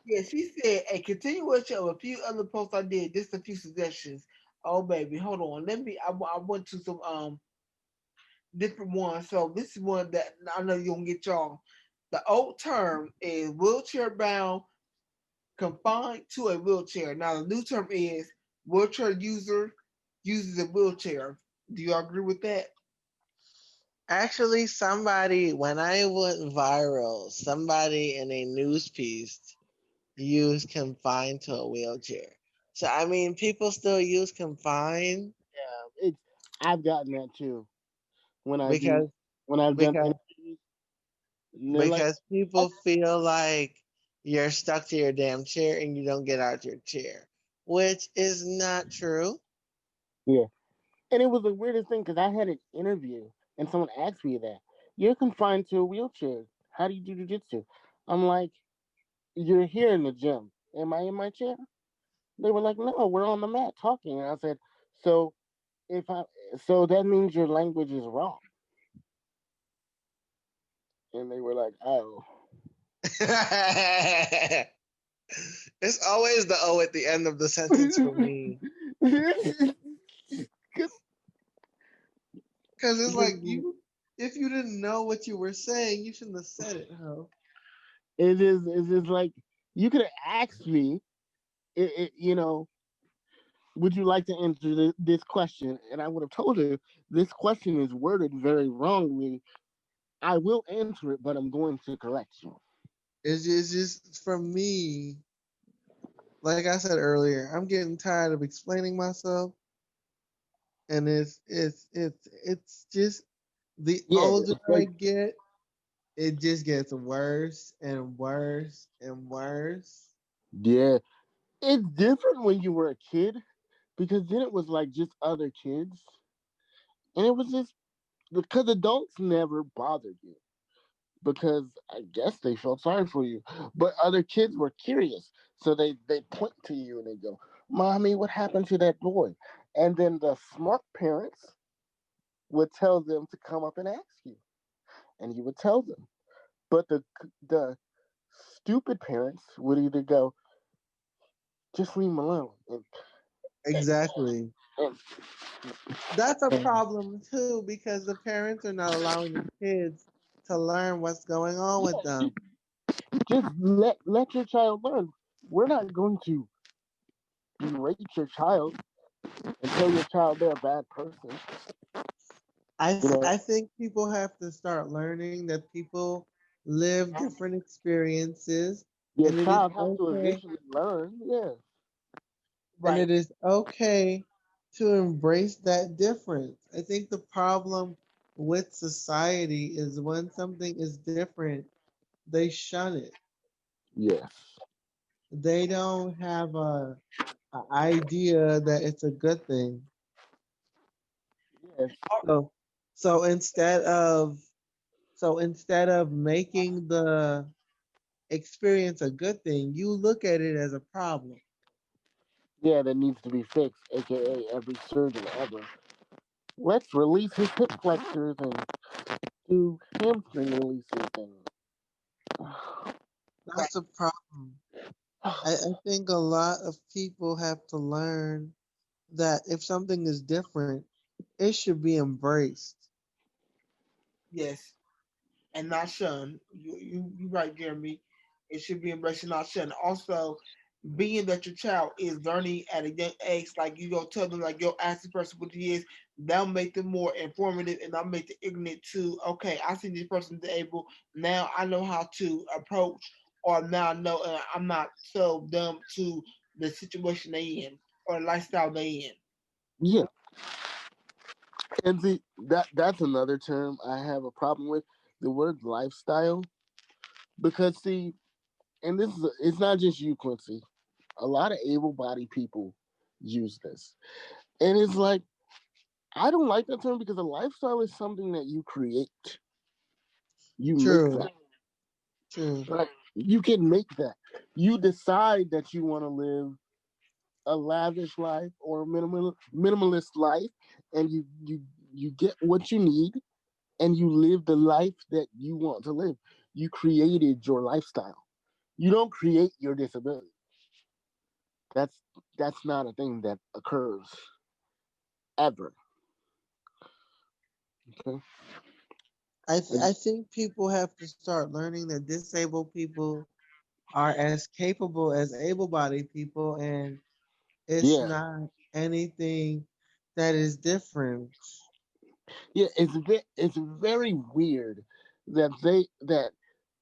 "Yeah, she said a continuation of a few other posts I did, just a few suggestions." Oh, baby, hold on. Let me. I went to some different ones. So this is one that I know you're gonna get y'all. The old term is wheelchair bound, confined to a wheelchair. Now the new term is wheelchair user uses a wheelchair. Do you agree with that? Actually, somebody, when I went viral, somebody in a news piece used confined to a wheelchair. So, I mean, people still use confined It's I've gotten that too when I do because when I've done because interviews. And they're like, because people feel like you're stuck to your damn chair and you don't get out your chair, which is not true. yeah. And it was the weirdest thing because I had an interview and someone asked me that. You're confined to a wheelchair. How do you do jujitsu? I'm like, you're here in the gym. Am I in my chair? They were like, no, we're on the mat talking. And I said, so if I, so that means your language is wrong. And they were like, oh. It's always the O at the end of the sentence for me. Because it's like if you didn't know what you were saying, you shouldn't have said it, huh? It's just like you could have asked me, you know. would you like to answer this question? And I would have told her this question is worded very wrongly. I will answer it, but I'm going to correct you. It's just for me, like I said earlier, I'm getting tired of explaining myself, and it's just the Yeah, older it's I like, get, it just gets worse and worse and worse. yeah, it's different when you were a kid because then it was like just other kids, and it was just because adults never bothered you because I guess they felt sorry for you, but other kids were curious, so they point to you and they go, "Mommy, what happened to that boy?" And then the smart parents would tell them to come up and ask you, and you would tell them. But the stupid parents would either go, "Just leave him alone," Exactly. and, That's a and problem too because the parents are not allowing the kids to learn what's going on with them. just let your child learn. We're not going to berate your child and tell your child they're a bad person. You know, I think people have to start learning that people live different experiences, your and it is child has to okay, eventually learn. Yeah, and Right. it is okay to embrace that difference. I think the problem with society is when something is different, they shun it. yes, They don't have a idea that it's a good thing. yes, So so instead of instead of making the experience a good thing, you look at it as a problem. yeah. That needs to be fixed, aka every surgeon ever. Let's release his hip flexors and do hamstring releases and Right. That's a problem. I think a lot of people have to learn that if something is different, it should be embraced. Yes. And not shunned. You right, Jeremy. It should be embraced and not shunned. Also, being that your child is learning at a young age, like you go tell them, like, yo, ask the person what he is, that'll make them more informative and that'll make the ignorant to, okay, I see this person able, now I know how to approach, or now I know I'm not so dumb to the situation they in or the lifestyle they in. yeah. And see that's another term I have a problem with the word lifestyle because see, and it's not just you, Quincy. A lot of able-bodied people use this, and it's like I don't like that term because a lifestyle is something that you create. You make True, that. true. Like you can make that. You decide that you want to live a lavish life or a minimalist life, and you get what you need, and you live the life that you want to live. You created your lifestyle. You don't create your disability. That's that's not a thing that occurs ever. Okay. I think people have to start learning that disabled people are as capable as able-bodied people, and it's Yeah. not anything that is different. Yeah. It's very weird that that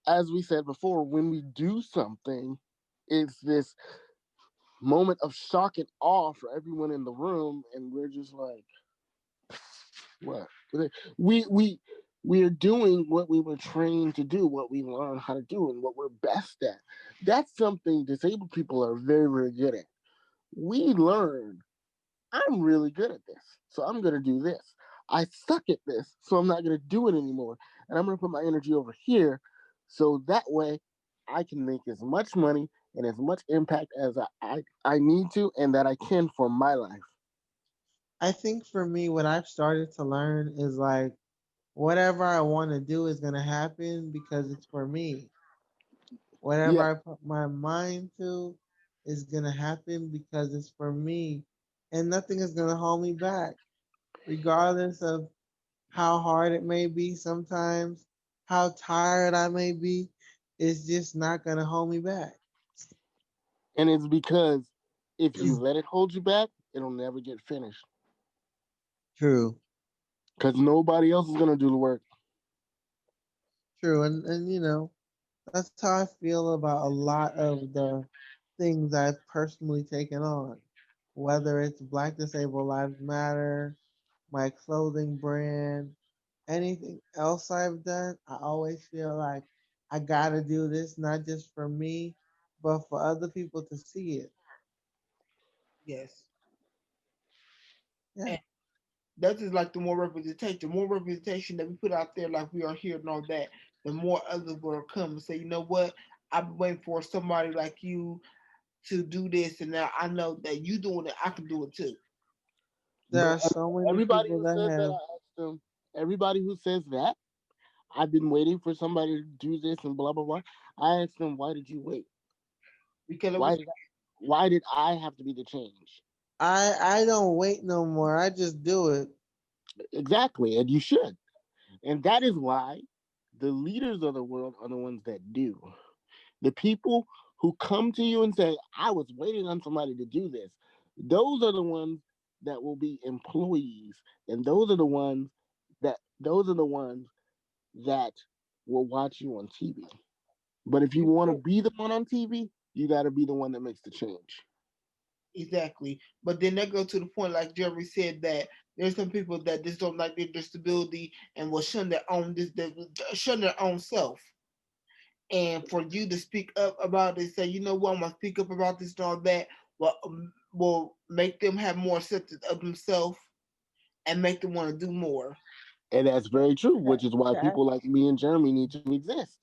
as we said before, when we do something, it's this moment of shock and awe for everyone in the room, and we're just like, what? We we're doing what we were trained to do, what we learn how to do, and what we're best at. That's something disabled people are very, very good at. We learn, I'm really good at this, so I'm going to do this. I suck at this, so I'm not going to do it anymore. And I'm going to put my energy over here, so that way I can make as much money and as much impact as I need to and that I can for my life. I think for me, what I've started to learn is like whatever I want to do is going to happen because it's for me. Whatever Yeah, I put my mind to is going to happen because it's for me. And nothing is going to hold me back, regardless of how hard it may be sometimes, how tired I may be. It's just not going to hold me back. and it's because if you let it hold you back, it'll never get finished True. because nobody else is gonna do the work. True. And that's how I feel about a lot of the things I've personally taken on. Whether it's Black Disabled Lives Matter, my clothing brand, anything else I've done, I always feel like I gotta do this not just for me, but for other people to see it. Yes. Yeah, And that's just like the more representation. The more representation that we put out there, like we are here and all that, the more others will come and say, you know what? I've been waiting for somebody like you to do this, and now I know that you doing it. I can do it too. there But are so many everybody people who that says that, have. I asked them. Everybody who says that, I've been waiting for somebody to do this and blah blah blah. I asked them, why did you wait? Because it was Why did why did I have to be the change? I don't wait no more. I just do it. Exactly, and you should. And that is why the leaders of the world are the ones that do. The people who come to you and say, I was waiting on somebody to do this, those are the ones that will be employees. And those are the ones that will watch you on TV. But if you want to be the one on TV, you got to be the one that makes the change. exactly. But then that goes to the point, like Jeremy said, that there's some people that just don't like their disability and will shun their own shun their own self. And for you to speak up about it, say, you know what, I'm gonna speak up about this and all that, will make them have more acceptance of themselves and make them want to do more. And that's very true, To, which is why to, people like me and Jeremy need to exist.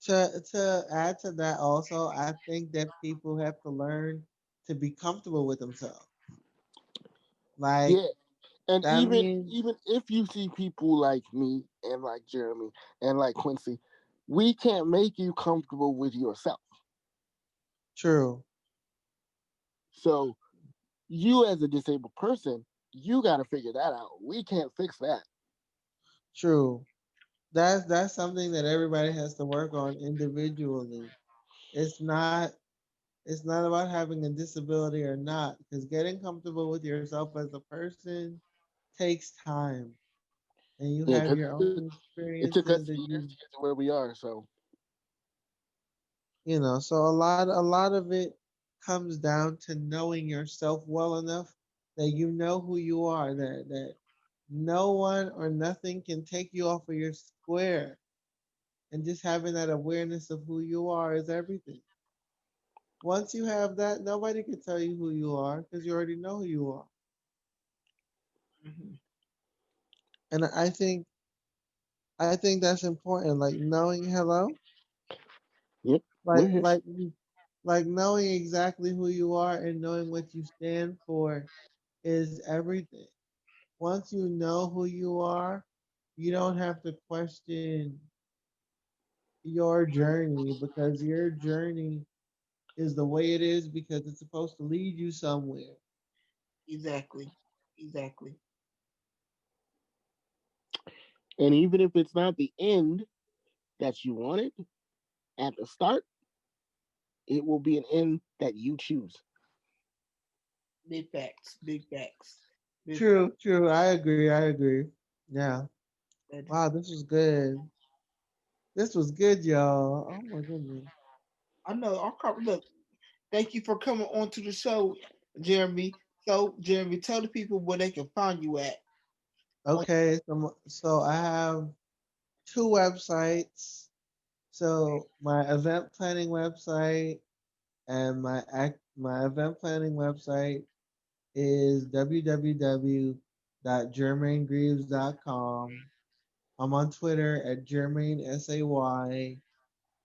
to add to that, also, I think that people have to learn to be comfortable with themselves. Like Yeah. And that means even if you see people like me and like Jeremy and like Quincy, we can't make you comfortable with yourself. true, So you as a disabled person, you got to figure that out. We can't fix that. true. That's something that everybody has to work on individually. It's not it's not about having a disability or not, because getting comfortable with yourself as a person takes time, and you Yeah, have because your own it took us experiences that years you to get to where we are. So so a lot of it comes down to knowing yourself well enough that you know who you are, that no one or nothing can take you off of your square, and just having that awareness of who you are is everything. Once you have that, nobody can tell you who you are because you already know who you are. Mm-hmm. And I think that's important. Like knowing hello, yep, like we're here. like like knowing exactly who you are and knowing what you stand for is everything. Once you know who you are, you don't have to question your journey, because your journey is the way it is because it's supposed to lead you somewhere. Exactly. Exactly. And even if it's not the end that you wanted at the start, it will be an end that you choose. Big facts. Big facts. Big facts. True, true. I agree. I agree. Yeah. That is, Wow, this was good. This was good, y'all. Oh my goodness. I know. Look, thank you for coming on to the show, Jeremy. So, Jeremy, tell the people where they can find you at. On, Okay, so I have two websites. So my event planning website and my event planning website is www.jermainegreaves.com. I'm on Twitter at Jermaine Say.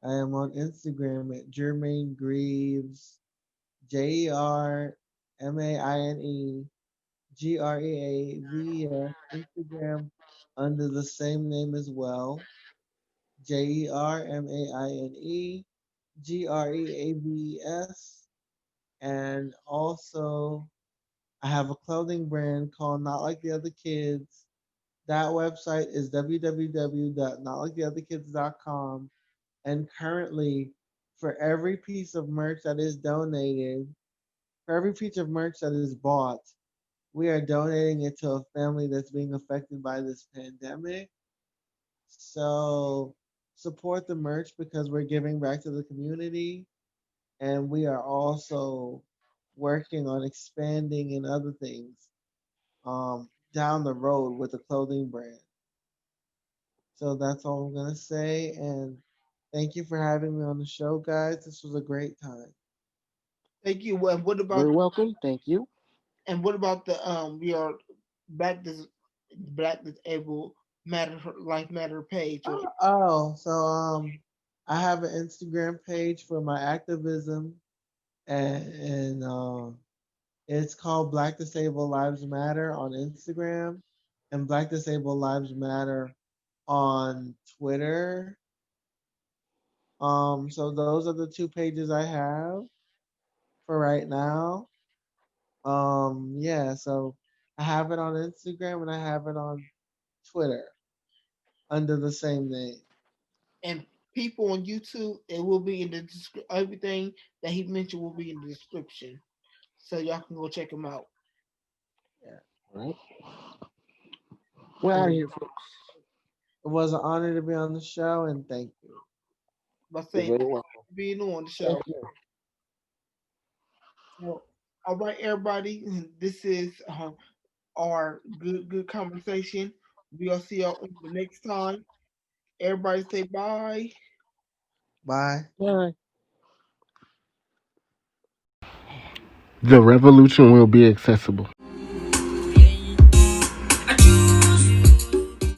I am on Instagram at Jermaine Greaves, JermaineGreaves, Instagram under the same name as well, JermaineGreaves. And also, I have a clothing brand called Not Like the Other Kids. That website is www.notliketheotherkids.com. And currently, for every piece of merch that is donated, for every piece of merch that is bought, we are donating it to a family that's being affected by this pandemic. So support the merch because we're giving back to the community, and we are also working on expanding in other things down the road with a clothing brand. So that's all I'm gonna say, and thank you for having me on the show, guys. This was a great time. Thank you. And what about Very welcome. Thank you. the your Black Dis Black Disabled Matter Life Matter page? Or So I have an Instagram page for my activism, and it's called Black Disabled Lives Matter on Instagram, and Black Disabled Lives Matter on Twitter. So those are the two pages I have for right now. Yeah, so I have it on Instagram and I have it on Twitter under the same name. and people on YouTube, it will be in the description. Everything that he mentioned will be in the description, so y'all can go check him out. Yeah. All right. We're out of And here, folks. it was an honor to be on the show, and thank you. By You're saying very welcome. being on the Thank show. you. So, all right, everybody, this is our good conversation. We'll see y'all the next time. Everybody say bye. Bye. Bye. The revolution will be accessible.